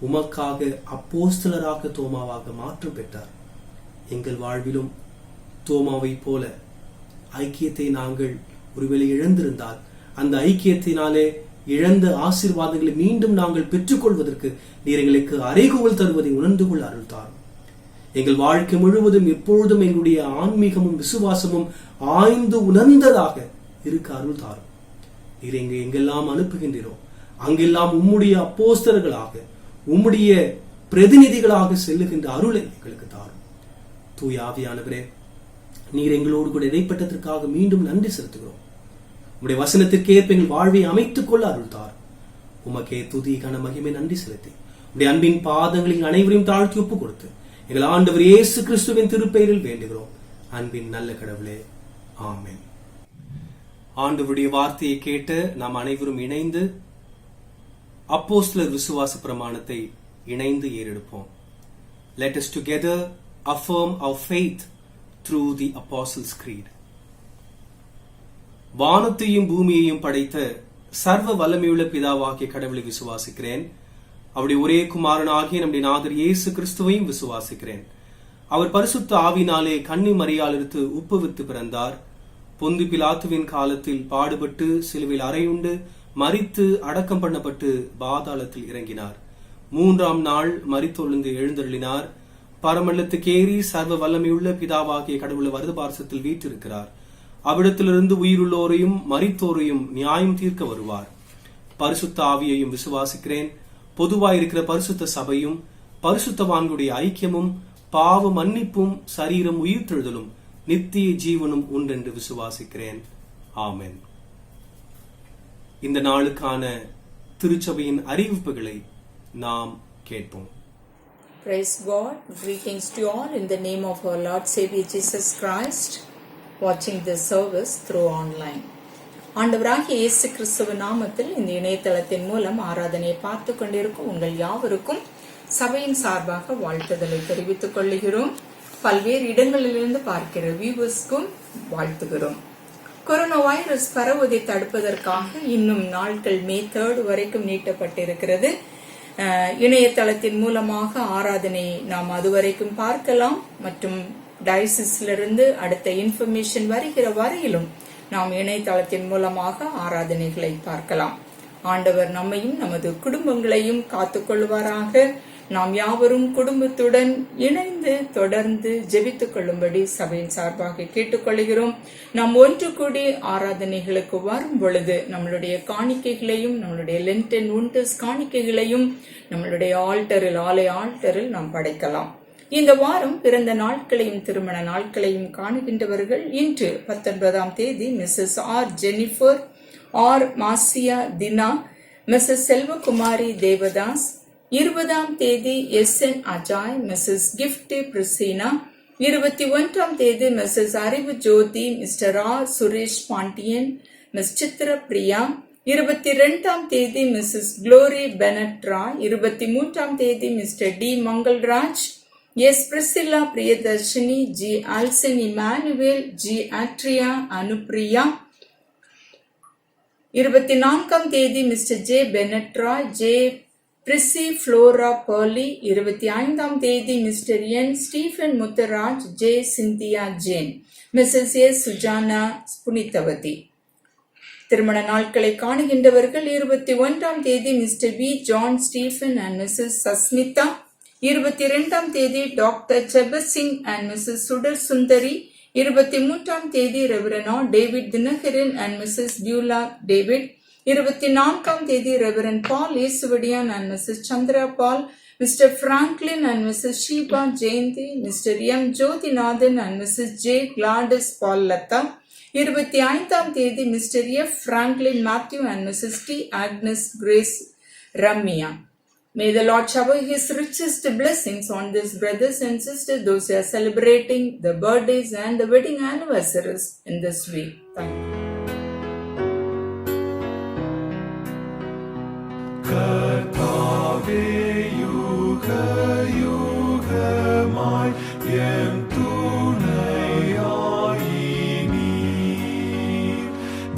[SPEAKER 1] உமக்காக அப்போஸ்தலராக தோமாவாக மாற்றம் பெற்றார். எங்கள் வாழ்விலும் தோமாவை போல ஐக்கியத்தை நாங்கள் ஒருவேளை இழந்திருந்தால் அந்த ஐக்கியத்தினாலே இழந்த ஆசீர்வாதங்களை மீண்டும் நாங்கள் பெற்றுக்கொள்வதற்கு நீர் எங்களுக்கு அறைகூவல் தருவதை உணர்ந்து கொள்ள அருள் தாரும். எங்கள் வாழ்க்கை முழுவதும் எப்பொழுதும் எங்களுடைய ஆன்மீகமும் விசுவாசமும் ஆய்ந்து உணர்ந்ததாக இருக்க அருள் தாரும். நீர் எங்கெல்லாம் அனுப்புகின்றீரோ அங்கெல்லாம் உம்முடைய அப்போஸ்தலர்களாக உம்முடைய பிரதிநிதிகளாக செல்லுகின்ற அருளை எங்களுக்கு தாரும். தூய ஆவியானவரே, நீர் எங்களோடு கூட இடைப்பட்டதற்காக மீண்டும் நன்றி செலுத்துகிறோம். உம்முடைய வசனத்திற்கு ஏற்ப எங்கள் வாழ்வை அமைத்துக் கொள்ள அருள் தாரும். உமக்கே துதி கன மகிமை நன்றி செலுத்தி உடைய அன்பின் பாதங்களில் அனைவரையும் தாழ்த்தி ஒப்பு கொடுத்து எங்கள் ஆண்டவர் இயேசு கிறிஸ்துவின் திருப்பெயரில் வேண்டுகிறோம் அன்பின் நல்ல கடவுளே, ஆமென். ஆண்டவருடைய வார்த்தையை கேட்டு நாம் அனைவரும் இணைந்து அப்போஸ்தலர் விசுவாச பிரமாணத்தை இணைந்து ஏறெடுப்போம். Let us together affirm our faith through the Apostles' Creed. வானத்தையும் பூமியையும் படைத்த சர்வ வல்லமையுள்ள பிதாவாகிய கடவுளை விசுவாசிக்கிறேன். அவருடைய ஒரே குமாரனாகிய நம்முடைய நாதர் இயேசு கிறிஸ்துவையும் விசுவாசிக்கிறேன். அவர் பரிசுத்த ஆவினாலே கன்னி மரியாளிடத்து உப்புவித்து பிறந்தார். பொந்து பிலாத்துவின் காலத்தில் பாடுபட்டு சிலுவையில் அறையுண்டு மரித்து அடக்கம் பண்ணப்பட்டு பாதாளத்தில் இறங்கினார். 3ஆம் நாள் மரித்தொழுந்து எழுந்தருளினார். பரமண்டலத்துக்கேறி சர்வ வல்லமையுள்ள பிதாவாகிய கடவுளை வலது பார்சத்தில் வீற்றிருக்கிறார். அவ்விடத்திலிருந்து உயிருள்ளோரையும் மரித்தோரையும் நியாயம் தீர்க்க வருவார். பரிசுத்த ஆவியையும் விசுவாசிக்கிறேன். பொதுவாயிருக்கிற பரிசுத்த சபையும் பரிசுத்தவான்களுடைய ஐக்கியமும் பாவ மன்னிப்பும் சரீரம் உயிர்த்தெழுதலும் நித்திய ஜீவனும் உண்டென்று விசுவாசிக்கிறேன். ஆமென். இந்த நாளுக்கான திருச்சபையின் அறிவிப்புகளை நாம் கேட்போம்.
[SPEAKER 8] Praise God. Greetings to you all in the name of our Lord Savior Jesus Christ, watching this service through online. ஆண்டவராகிய இயேசு கிறிஸ்துவின் நாமத்தில் இந்த இணையதளத்தின் மூலம் ஆராதனையை பார்த்து கொண்டிருக்கும் உங்கள் யாவருக்கும் சபையின் சார்பாக வாழ்த்துதலை தெரிவித்துக் கொள்கிறோம். பல்வேறு இடங்களிலிருந்து பார்க்கிற வியூவர்ஸ்க்கும் வாழ்த்துகிறோம். கொரோனா வைரஸ் பரவுவதை தடுப்பதற்காக இன்னும் நாட்கள் மே 3 வரைக்கும் நீட்டப்பட்டிருக்கிறது. இணையதளத்தின் மூலமாக ஆராதனை நாம் அதுவரைக்கும் பார்க்கலாம். மற்றும் டயசிஸிலிருந்து அடுத்த இன்ஃபர்மேஷன் வருகிற வரையிலும் நாம் இணையதளத்தின் மூலமாக ஆராதனைகளை பார்க்கலாம். ஆண்டவர் நம்மையும் நமது குடும்பங்களையும் காத்துக்கொள்வாராக. நாம் யாவரும் குடும்பத்துடன் இணைந்து தொடர்ந்து ஜெபித்துக் கொள்ளும்படி சபையின் சார்பாக கேட்டுக்கொள்கிறோம். நாம் ஒன்று கூடி ஆராதனைகளுக்கு வரும் பொழுது நம்மளுடைய காணிக்கைகளையும் நம்மளுடைய லென்டன் உண்டஸ் காணிக்கைகளையும் நம்மளுடைய ஆலய ஆல்டரில் நாம் படைக்கலாம். இந்த வாரம் பிறந்த நாட்களையும் திருமண நாட்களையும் காணுகின்றவர்கள் இன்று 19ஆம் தேதி Mrs R Jennifer, R Masiya Dina, Mrs Selvakumari Devadas, 20ஆம் தேதி S N Ajay, Mrs Gifty Prisina, 21ஆம் தேதி Mrs Arivu Jothi, Mr R Suresh Pandian, Miss Chithra Priya, 22ஆம் தேதி மிஸ்ஸஸ் குளோரி பெனட்ரா, 23ஆம் தேதி Mr T Mangalraj, S Priscilla Priyadharshini, G Alson Emmanuel, G Adria Anupriya, 24ஆம் தேதி Mr J Benedra, J Prisi Flora Pearly, 25ஆம் தேதி Mr N Stephen Mutharaj, J Cynthia Jane, Mrs ஏ சுஜானா புனிதவதி. திருமண நாட்களை காணுகின்றவர்கள் 21ஆம் தேதி Mr V John Stephen and Mrs Sasmitha, 22ஆம் தேதி Dr Sebasingh and Mrs Sudar Sundari, 23ஆம் தேதி reverend David Dhinakaran and Mrs Beulah David, 24ஆம் தேதி reverend Paul Yesuvadiyan and Mrs Chandra Paul, Mr Franklin and Mrs Sheeba Jayanthi, Mr M Jothinathan and Mrs J Gladys Paul Latha, 25ஆம் தேதி Mr F Franklin Mathew and Mrs T Agnes Grace Ramya. May the Lord shower His richest blessings on these brothers and sisters, those who are celebrating the birthdays and the wedding anniversaries in this week. Thank you.
[SPEAKER 2] கர்த்தாவே யுக யுகமாய் எம் துணையாயினீர்.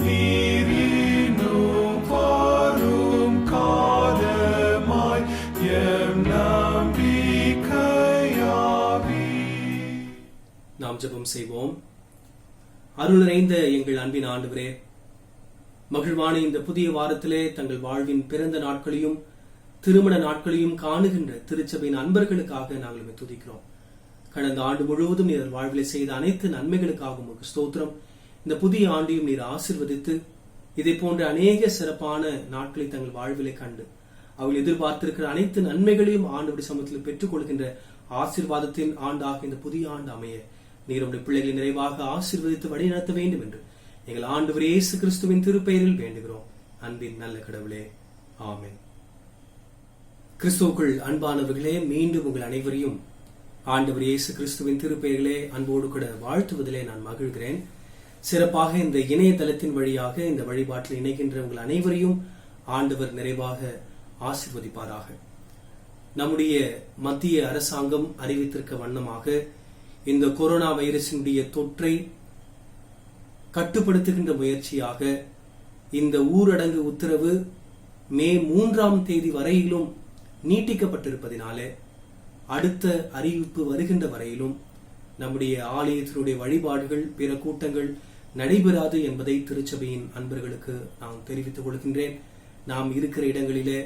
[SPEAKER 2] நீரினும் வரும் காலமாய் எம் நம்பிக்கையாவீர்.
[SPEAKER 1] நாம் ஜெபம் செய்வோம். அருள் நிறைந்த எங்கள் அன்பின் ஆண்டவரே, மகிழ்வான இந்த புதிய வாரத்திலே தங்கள் வாழ்வின் பிறந்த நாட்களையும் திருமண நாட்களையும் காணுகின்ற திருச்சபையின் அன்பர்களுக்காக நாங்கள் துதிக்கிறோம். கடந்த ஆண்டு முழுவதும் நீர் வாழ்விலை செய்த அனைத்து நன்மைகளுக்காக உங்களுக்கு ஸ்தோத்திரம். இந்த புதிய ஆண்டையும் நீர் ஆசீர்வதித்து இதை போன்ற அநேக சிறப்பான நாட்களை தங்கள் வாழ்விலை கண்டு அவள் எதிர்பார்த்திருக்கிற அனைத்து நன்மைகளையும் ஆண்டவருடைய சமூகத்தில் பெற்றுக் கொள்கின்ற ஆசீர்வாதத்தின் ஆண்டாக இந்த புதிய ஆண்டு அமைய நீர் உடைய பிள்ளைகளை நிறைவாக ஆசீர்வதித்து வழிநடத்த வேண்டும் என்று எங்கள் ஆண்டவர் இயேசு கிறிஸ்துவின் திருப்பெயரில் வேண்டுகிறோம். அன்பின் நல்ல கடவுளே, ஆமென். கிறிஸ்துவுக்குள் அன்பானவர்களே, மீண்டும் உங்கள் அனைவரையும் ஆண்டவர் இயேசு கிறிஸ்துவின் திருப்பெயர்களே அன்போடு கூட வாழ்த்துவதிலே நான் மகிழ்கிறேன். சிறப்பாக இந்த இணையதளத்தின் வழியாக இந்த வழிபாட்டில் இணைகின்ற உங்கள் அனைவரையும் ஆண்டவர் நிறைவாக ஆசீர்வதிப்பாராக. நம்முடைய மத்திய அரசாங்கம் அறிவித்திருக்க வண்ணமாக இந்த கொரோனா வைரஸினுடைய தொற்றை கட்டுப்படுத்துகின்ற முயற்சியாக இந்த ஊரடங்கு உத்தரவு மே 3ஆம் தேதி வரையிலும் நீட்டிக்கப்பட்டிருப்பதினாலே அடுத்த அறிவிப்பு வருகின்ற வரையிலும் நம்முடைய ஆலயத்தினுடைய வழிபாடுகள், பிற கூட்டங்கள் நடைபெறாது என்பதை திருச்சபையின் அன்பர்களுக்கு நான் தெரிவித்துக் கொள்கின்றேன். நாம் இருக்கிற இடங்களிலே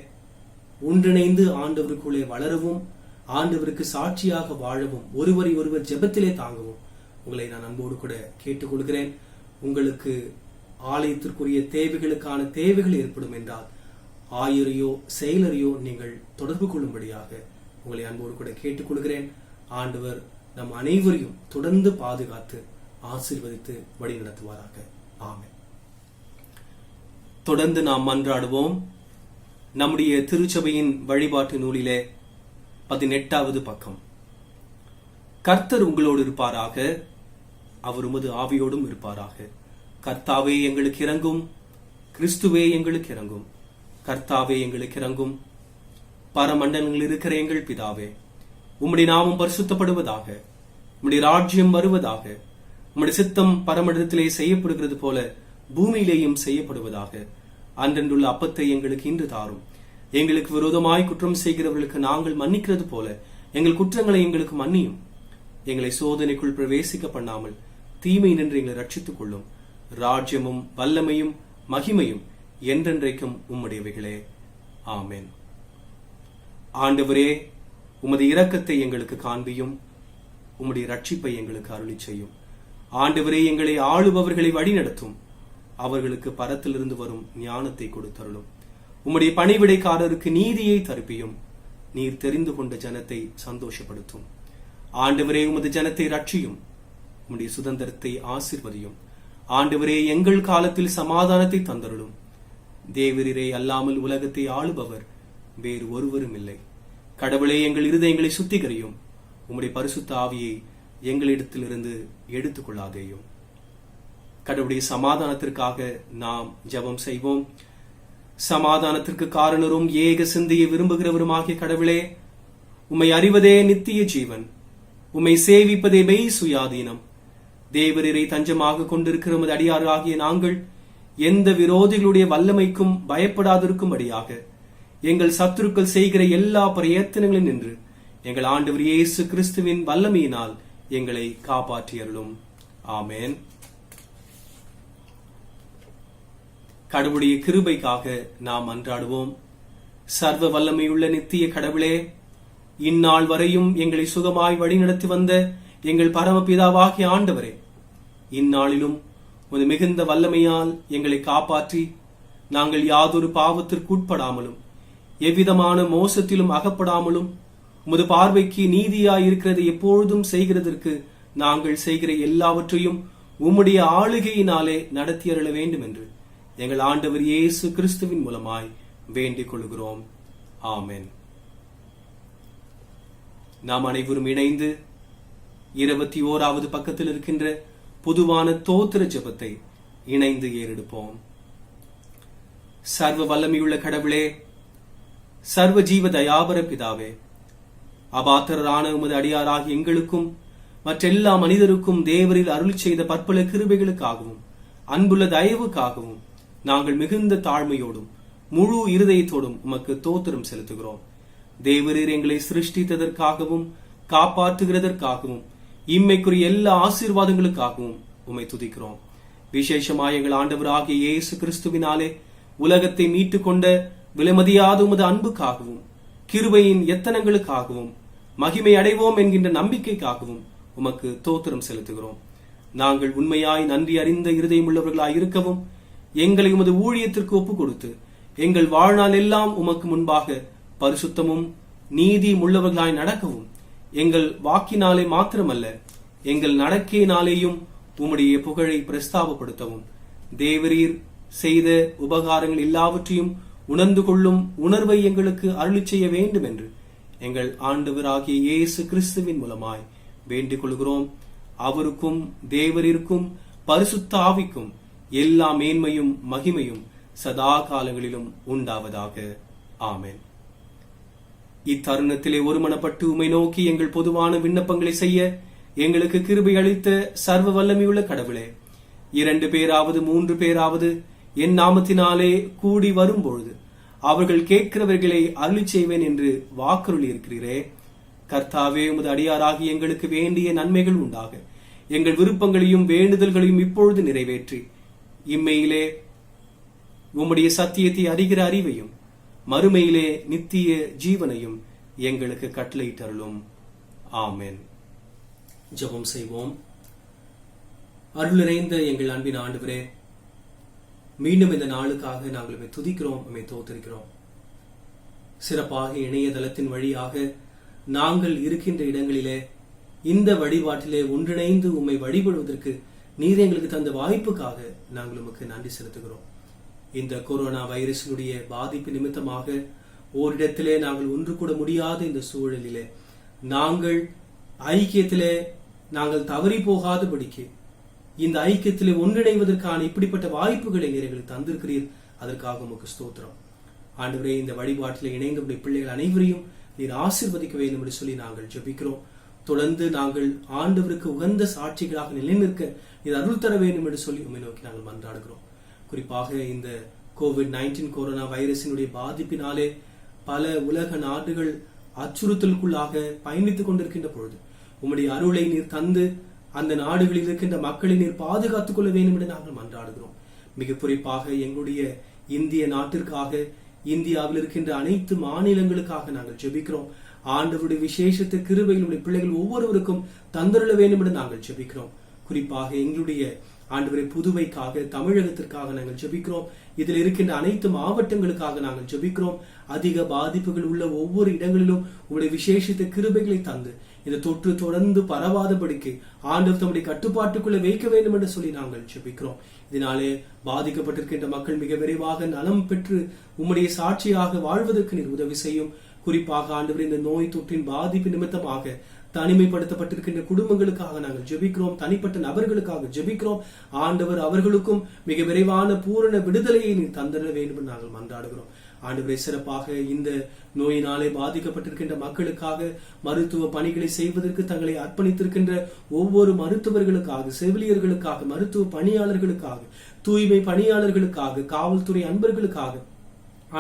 [SPEAKER 1] ஒன்றிணைந்து ஆண்டவருக்குள்ளே வளரவும், ஆண்டவருக்கு சாட்சியாக வாழவும், ஒருவரை ஒருவர் ஜெபத்திலே தாங்கவும் உங்களை நான் அன்போடு கூட கேட்டுக்கொள்கிறேன். உங்களுக்கு ஆலயத்திற்குரிய தேவைகளுக்கான தேவைகள் ஏற்படும் என்றால் ஆயரையோ செயலரையோ நீங்கள் தொடர்பு கொள்ளும்படியாக உங்களை அன்போடு கூட கேட்டுக்கொள்கிறேன். ஆண்டவர் நம் அனைவரையும் தொடர்ந்து பாதுகாத்து ஆசீர்வதித்து வழி நடத்துவாராக. ஆமென். தொடர்ந்து நாம் மன்றாடுவோம். நம்முடைய திருச்சபையின் வழிபாட்டு நூலிலே 18வது பக்கம். கர்த்தர் உங்களோடு இருப்பாராக, அவர் உமது ஆவியோடும் இருப்பாராக. கர்த்தாவே எங்களுக்கு இறங்கும், கிறிஸ்துவே எங்களுக்கு இறங்கும். கர்த்தாவே எங்களுக்கு இறங்கும். பரமண்டலங்களில் இருக்கிற எங்கள் பிதாவே, உம்முடைய நாமம் பரிசுத்தப்படுவதாக, உம்முடைய ராஜ்யம் வருவதாக, உம்முடைய சித்தம் பரமண்டலத்திலே செய்யப்படுகிறது போல பூமியிலேயும் செய்யப்படுவதாக. அன்றன்றுள்ள அப்பத்தை எங்களுக்கு இன்று தாரும். எங்களுக்கு விரோதமாய் குற்றம் செய்கிறவர்களுக்கு நாங்கள் மன்னிக்கிறது போல எங்கள் குற்றங்களை எங்களுக்கு மன்னியும். எங்களை சோதனைக்குள் பிரவேசிக்க பண்ணாமல் தீமை நின்று எங்களை ரட்சித்துக் கொள்ளும். ராஜ்யமும் வல்லமையும் மகிமையும் என்றென்றைக்கும் உம்முடையவைகளே. ஆமென். ஆண்டவரே, உமது இரக்கத்தை எங்களுக்கு காண்பியும், உம்முடைய ரட்சிப்பை எங்களுக்கு அருளி செய்யும். ஆண்டவரே, எங்களை ஆளுபவர்களை வழிநடத்தும், அவர்களுக்கு பரத்திலிருந்து வரும் ஞானத்தை கொடுத்தருளும். உம்முடைய பணிவிடைக்காரருக்கு நீதியை தருப்பியும், நீர் தெரிந்து கொண்ட ஜனத்தை சந்தோஷப்படுத்தும். ஆண்டவரே, உமது ஜனத்தை ரட்சியும், உம்முடைய சுதந்திரத்தை ஆசீர்வதியும். ஆண்டவரே, எங்கள் காலத்தில் சமாதானத்தை தந்தருளும். தேவரீரே அல்லாமல் உலகத்தை ஆளுபவர் வேறு ஒருவரும் இல்லை. கடவுளே, எங்கள் இருதயங்களை சுத்திகரியும். உம்முடைய பரிசுத்த ஆவியை எங்களிடத்திலிருந்து எடுத்துக் கொள்ளாதேயும். கடவுளுடைய சமாதானத்திற்காக நாம் ஜெபம் செய்வோம். சமாதானத்திற்கு காரணரும் ஏக சிந்தையை விரும்புகிறவருமாகிய கடவுளே, உம்மை அறிவதே நித்திய ஜீவன், உம்மை சேவிப்பதே மெய் சுயாதீனம். தேவரீரை தஞ்சமாக கொண்டிருக்கிற உமது அடியாராகிய நாங்கள் எந்த விரோதிகளுடைய வல்லமைக்கும் பயப்படாதிருக்கும்படியாக எங்கள் சத்துருக்கள் செய்கிற எல்லா பிரயத்தனங்களில் நின்று எங்கள் ஆண்டவர் இயேசு கிறிஸ்துவின் வல்லமையினால் எங்களை காப்பாற்றியருளும். ஆமென். கடவுளுடைய கிருபைக்காக நாம் மன்றாடுவோம். சர்வ வல்லமையுள்ள நித்திய கடவுளே, இந்நாள் வரையும் எங்களை சுகமாய் வழிநடத்தி வந்த எங்கள் பரமபிதாவாகிய ஆண்டவரே, இந்நாளிலும் உமது மிகுந்த வல்லமையால் எங்களை காப்பாற்றி நாங்கள் யாதொரு பாவத்திற்கு உட்படாமலும் எவ்விதமான மோசத்திலும் அகப்படாமலும் உமது பார்வைக்கு நீதியாயிருக்கிறது எப்பொழுதும் செய்கிறதற்கு நாங்கள் செய்கிற எல்லாவற்றையும் உம்முடைய ஆளுகையினாலே நடத்தியருள வேண்டும் என்று எங்கள் ஆண்டவர் இயேசு கிறிஸ்துவின் மூலமாய் வேண்டிக் கொள்கிறோம். ஆமென். நாம் அனைவரும் இணைந்து 21வது பக்கத்தில் இருக்கின்ற பொதுவான தோத்திர ஜெபத்தை இணைந்து ஏறெடுப்போம். சர்வ வல்லமையுள்ள கடவுளே, சர்வ ஜீவ தயாபர பிதாவே, அபாத்திரரான உமது அடியாராகி எங்களுக்கும் மற்றெல்லா மனிதருக்கும் தேவரில் அருளி செய்த பற்பல கிருபைகளுக்காகவும் அன்புள்ள தயவுக்காகவும் நாங்கள் மிகுந்த தாழ்மையோடும் முழு இருதயத்தோடும் உமக்கு தோத்திரம் செலுத்துகிறோம். தேவரீர் எங்களை சிருஷ்டித்ததற்காகவும் காப்பாற்றுகிறதற்காகவும் இம்மைக்குரிய எல்லா ஆசீர்வாதங்களுக்காகவும் உம்மை துதிக்கிறோம். விசேஷமாய் எங்கள் ஆண்டவராகிய இயேசு கிறிஸ்துவினாலே உலகத்தை மீட்டுக் கொண்ட விலைமதியாத உமது அன்புக்காகவும் கிருபையின் எத்தனங்களுக்காகவும் மகிமை அடைவோம் என்கின்ற நம்பிக்கைக்காகவும் உமக்கு தோத்திரம் செலுத்துகிறோம். நாங்கள் உண்மையாய் நன்றி அறிந்த இருதயம் உள்ளவர்களாய் இருக்கவும் எங்களை உமது ஊழியத்திற்கு ஒப்புக் கொடுத்து எங்கள் வாழ்நாள் எல்லாம் உமக்கு முன்பாக பரிசுத்தமும் நீதியும் உள்ளவர்களாய் நடக்கவும் எங்கள் வாக்கினாலே மாத்திரமல்ல எங்கள் நடக்கையினாலேயும் உம்முடைய புகழை பிரஸ்தாபப்படுத்தவும் தேவரீர் செய்த உபகாரங்கள் எல்லாவற்றையும் உணர்ந்து கொள்ளும் உணர்வை எங்களுக்கு அருளி செய்ய வேண்டும் என்று எங்கள் ஆண்டவராகிய இயேசு கிறிஸ்துவின் மூலமாய் வேண்டிக் கொள்கிறோம். அவருக்கும் தேவரிற்கும் பரிசுத்த ஆவிக்கும் எல்லா மேன்மையும் மகிமையும் சதா காலங்களிலும் உண்டாவதாக. ஆமென். இத்தருணத்திலே ஒருமனப்பட்டு உம்மை நோக்கி எங்கள் பொதுவான விண்ணப்பங்களை செய்ய எங்களுக்கு கிருபை அளித்த சர்வ வல்லமையுள்ள கடவுளே, 2 பேராவது 3 பேராவது என் நாமத்தினாலே கூடி வரும்பொழுது அவர்கள் கேட்கிறவர்களை அருளி செய்வேன் என்று வாக்குறுதி இருக்கிறீரே. கர்த்தாவே, உமது அடியாராகி எங்களுக்கு வேண்டிய நன்மைகள் உண்டாக எங்கள் விருப்பங்களையும் வேண்டுதல்களையும் இப்பொழுது நிறைவேற்றி இம்மையிலே உம்முடைய சத்தியத்தை அறிகிற அறிவையும் மறுமையிலே நித்திய ஜீவனையும் எங்களுக்கு கட்டளையிட்டருளும். ஆமென். ஜெபம் செய்வோம். அருள் நிறைந்த எங்கள் அன்பின் ஆண்டவரே, மீண்டும் இந்த நாளுக்காக நாங்கள் உம்மை துதிக்கிறோம், உம்மை தோத்தரிக்கிறோம். சிறப்பாக இணையதளத்தின் வழியாக நாங்கள் இருக்கின்ற இடங்களிலே இந்த வழிபாட்டிலே ஒன்றிணைந்து உம்மை வழிபடுவதற்கு நீர் எங்களுக்கு தந்த வாய்ப்புக்காக நாங்கள் உமக்கு நன்றி செலுத்துகிறோம். இந்த கொரோனா வைரஸினுடைய பாதிப்பு நிமித்தமாக ஓரிடத்திலே நாங்கள் ஒன்று கூட முடியாத இந்த சூழலிலே நாங்கள் ஐக்கியத்திலே நாங்கள் தவறி போகாதபடிக்கு இந்த ஐக்கியத்திலே ஒன்றிணைவதற்கான இப்படிப்பட்ட வாய்ப்புகளை நீர் எங்களுக்கு தந்திருக்கிறீர். அதற்காக உமக்கு ஸ்தோத்திரம். ஆண்டவரே, இந்த வழிபாட்டில் இணைந்த பிள்ளைகள் அனைவரையும் நீர் ஆசீர்வதிக்க வேண்டும் என்று சொல்லி நாங்கள் ஜெபிக்கிறோம். தொடர்ந்து நாங்கள் ஆண்டவருக்கு உகந்த சாட்சிகளாக நிலைநிற்க நீர் அருள் தர வேண்டும் என்று சொல்லி உம்மை நோக்கி நாங்கள் மன்றாடுகிறோம். குறிப்பாக இந்த COVID-19 கொரோனா வைரஸினுடைய பாதிப்பினாலே பல உலக நாடுகள் அச்சுறுத்தலுக்குள்ளாக பயணித்துக் கொண்டிருக்கின்ற பொழுது உம்முடைய அருளை நீர் தந்து அந்த நாடுகளில் இருக்கின்ற மக்களை நீர் பாதுகாத்துக் கொள்ள வேண்டும் என்று நாங்கள் மன்றாடுகிறோம். மிக குறிப்பாக எங்களுடைய இந்திய நாட்டிற்காக, இந்தியாவில் இருக்கின்ற அனைத்து மாநிலங்களுக்காக நாங்கள் ஜெபிக்கிறோம். ஆண்டவருடைய விசேஷத்தை கிருபையில் உடைய பிள்ளைகள் ஒவ்வொருவருக்கும் தந்தருள வேண்டும் என்று நாங்கள் ஜெபிக்கிறோம். குறிப்பாக எங்களுடைய ஆண்டவரே புதுவைக்காக, தமிழகத்திற்காக நாங்கள் ஜெபிக்கிறோம். இதில் இருக்கின்ற அனைத்து மாவட்டங்களுக்காக நாங்கள் ஜெபிக்கிறோம். அதிக பாதிப்புகள் உள்ள ஒவ்வொரு இடங்களிலும் உங்களுடைய விசேஷத்தை கிருபைகளை தந்து இந்த தொற்று தொடர்ந்து பரவாதபடிக்கு ஆண்டவர் தம்முடைய கட்டுப்பாட்டுக்குள்ள வைக்க வேண்டும் என்று சொல்லி நாங்கள் ஜெபிக்கிறோம். இதனாலே பாதிக்கப்பட்டிருக்கின்ற மக்கள் மிக விரைவாக நலம் பெற்று உம்முடைய சாட்சியாக வாழ்வதற்கு நீர் உதவி செய்யும். குறிப்பாக ஆண்டவர் இந்த நோய் தொற்றின் பாதிப்பு நிமித்தமாக தனிமைப்படுத்தப்பட்டிருக்கின்ற குடும்பங்களுக்காக நாங்கள் ஜெபிக்கிறோம். தனிப்பட்ட நபர்களுக்காக ஜெபிக்கிறோம். ஆண்டவர் அவர்களுக்கும் மிக விரைவான பூரண விடுதலையை நீர் தந்திட வேண்டும் என்று நாங்கள் மன்றாடுகிறோம். ஆண்டவரை, சிறப்பாக இந்த நோயினாலே பாதிக்கப்பட்டிருக்கின்ற மக்களுக்காக மருத்துவ பணிகளை செய்வதற்கு தங்களை அர்ப்பணித்திருக்கின்ற ஒவ்வொரு மருத்துவர்களுக்காக, செவிலியர்களுக்காக, மருத்துவ பணியாளர்களுக்காக, தூய்மை பணியாளர்களுக்காக, காவல்துறை அன்பர்களுக்காக,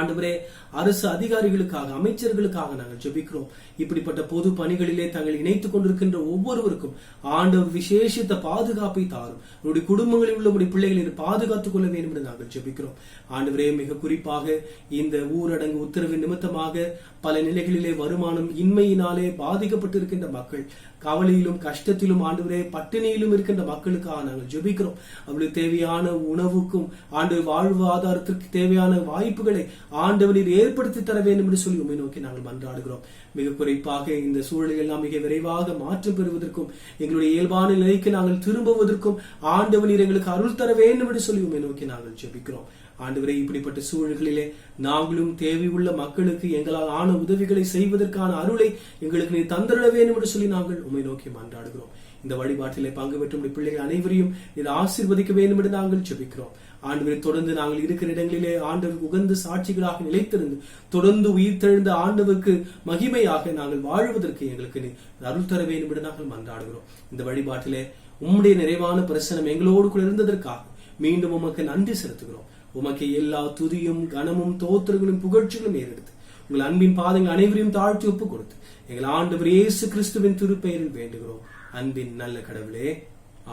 [SPEAKER 1] ஆண்டவரே அரசு அதிகாரிகளுக்காக, அமைச்சர்களுக்காக நாங்கள் ஜெபிக்கிறோம். இப்படிப்பட்ட பொது பணிகளிலே தங்களை இணைத்துக் கொண்டிருக்கின்ற ஒவ்வொருவருக்கும் ஆண்டவர் விசேஷித்த பாதுகாப்பை தாரும். உங்களுடைய குடும்பங்களில் உள்ள உடைய பிள்ளைகளை பாதுகாத்துக் கொள்ள வேண்டும் என்று நாங்கள் ஜெபிக்கிறோம். ஆண்டவரே, மிக குறிப்பாக இந்த ஊரடங்கு உத்தரவின் நிமித்தமாக பல நிலைகளிலே வருமானம் இன்மையினாலே பாதிக்கப்பட்டிருக்கின்ற மக்கள், கவலையிலும் கஷ்டத்திலும் ஆண்டவரே பட்டினியிலும் இருக்கின்ற மக்களுக்காக நாங்கள் ஜெபிக்கிறோம். அவர்களுக்கு தேவையான உணவுக்கும் ஆண்டவர் வாழ்வாதாரத்திற்கு தேவையான வாய்ப்புகளை ஆண்டவரில் ஏற்படுத்தி தர வேண்டும் என்று சொல்லி உம்மை நோக்கி நாங்கள் மன்றாடுகிறோம். மிக குறிப்பாக இந்த சூழலை எல்லாம் மிக விரைவாக மாற்றம் பெறுவதற்கும் எங்களுடைய இயல்பான நிலைக்கு நாங்கள் திரும்புவதற்கும் ஆண்டவரீர் எங்களுக்கு அருள் தர வேண்டும் என்று சொல்லி உம்மை நோக்கி நாங்கள் ஜெபிக்கிறோம். ஆண்டவரே, இப்படிப்பட்ட சூழல்களிலே நாங்களும் தேவையுள்ள மக்களுக்கு எங்களால் ஆன உதவிகளை செய்வதற்கான அருளை எங்களுக்கு நீர் தந்திட வேண்டும் என்று சொல்லி நாங்கள் உம்மை நோக்கி மன்றாடுகிறோம். இந்த வழிபாட்டிலே பங்கு பெற்றும் பிள்ளைகள் அனைவரையும் நீர் ஆசீர்வதிக்க வேண்டும் என்று நாங்கள் ஜெபிக்கிறோம். ஆண்டவரை, தொடர்ந்து நாங்கள் இருக்கிற இடங்களிலே ஆண்டவருக்கு உகந்த சாட்சிகளாக நிலைத்திருந்து தொடர்ந்து உயிர்த்தெழுந்த ஆண்டவருக்கு மகிமையாக நாங்கள் வாழ்வதற்கு எங்களுக்கு அருள் தர வேண்டும் என்று நாங்கள் மன்றாடுகிறோம். இந்த வழிபாட்டிலே உம்முடைய நிறைவான பிரசனம் எங்களோடு கூட இருந்ததற்காக மீண்டும் உமக்கு நன்றி செலுத்துகிறோம். உமக்கு எல்லா துதியும் கனமும் தோத்திரங்களும் புகழ்ச்சிகளும் ஏறெடுத்து உங்கள் அன்பின் பாதங்கள் அனைவரையும் தாழ்த்தி ஒப்புக் கொடுத்து எங்கள் ஆண்டவர் இயேசு கிறிஸ்துவின் திருப்பெயரில் வேண்டுகிறோம். அன்பின் நல்ல கடவுளே,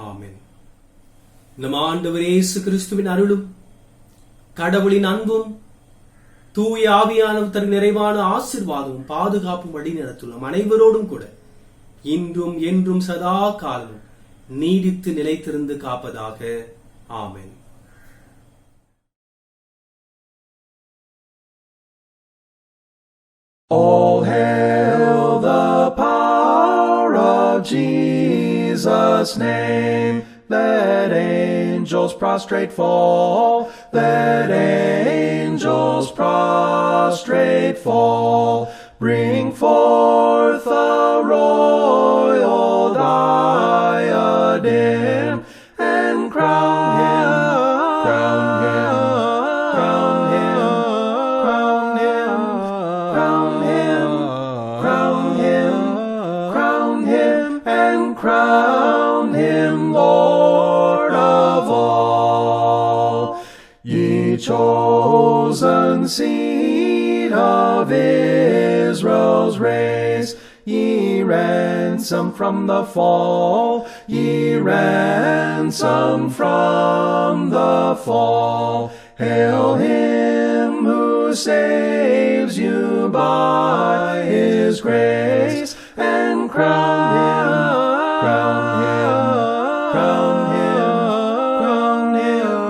[SPEAKER 1] ஆமென். நம் ஆண்டவர் இயேசு கிறிஸ்துவின் அருளும் கடவுளின் அன்பும் தூய ஆவியானவர் நிறைவான ஆசீர்வாதமும் பாதுகாப்பும் வழி நடத்தும் அனைவரோடும் கூட இன்றும் என்றும் சதா காலமும் நீடித்து நிலைத்திருந்து காப்பதாக. ஆமென்.
[SPEAKER 2] All hail the power of Jesus' name. Let angels prostrate fall. Let angels angels prostrate fall, bring forth a royal diadem, and crown him, crown him, crown him, crown him, crown him, crown him, crown him, and crown him Lord of all. Ye chosen seed of Israel's race, ye ransom from the fall, ye ransom from the fall. Hail him who saves you by his grace, and crown him, crown him, crown him, crown him,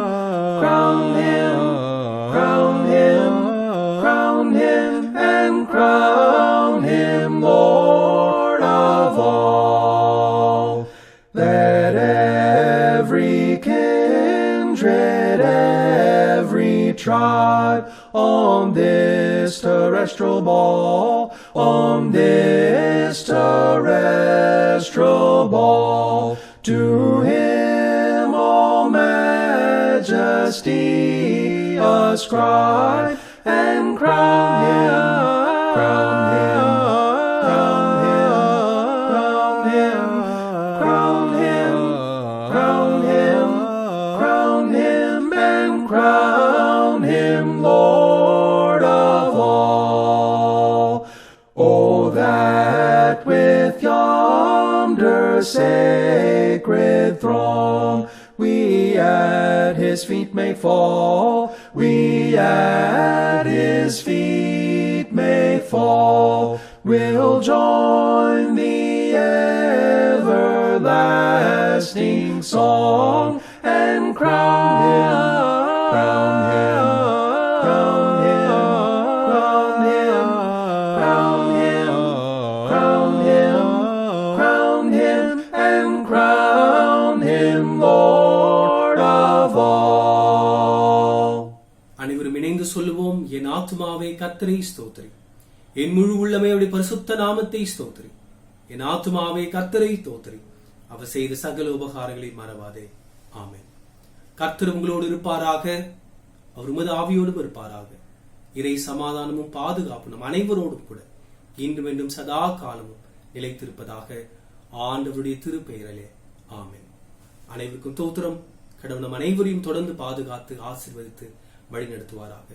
[SPEAKER 2] crown him, crown him, crown him, and crown him Lord of all. Let every kindred, every tribe on this terrestrial ball, on this terrestrial ball, to him all majesty ascribe, and crown him, crown him, crown him, crown him, crown him, crown him, crown him, and crown him Lord of all. Oh, that with yonder sacred throng we at his feet may fall, we at his feet may fall. We'll join the everlasting song, and crown him, crown him, crown him, crown him, crown him, crown him, crown him, and crown him Lord of all.
[SPEAKER 1] அனைவரும் இணைந்து சொல்லுவோம், என் ஆத்துமாவே கர்த்தரை ஸ்தோத்திரி, என் முழு உள்ளமே அவருடைய பரிசுத்த நாமத்தை ஸ்தோத்திரி. என் ஆத்துமாவே கர்த்தரை ஸ்தோத்திரி, அவர் செய்த சகல உபகாரங்களை மறவாதே. ஆமென். கர்த்தர் உங்களோடு இருப்பாராக, அவர் உமது ஆவியோடும் இருப்பாராக. இறை சமாதானமும் பாதுகாப்பு நம் அனைவரோடும் கூட இன்றும் என்றும் சதா காலமும் நிலைத்திருப்பதாக ஆண்டவருடைய திருப்பெயரிலே. ஆமென். அனைவருக்கும் தோத்திரம். கடவுள் நம் அனைவரையும் தொடர்ந்து பாதுகாத்து ஆசீர்வதித்து வழிநடத்துவாராக.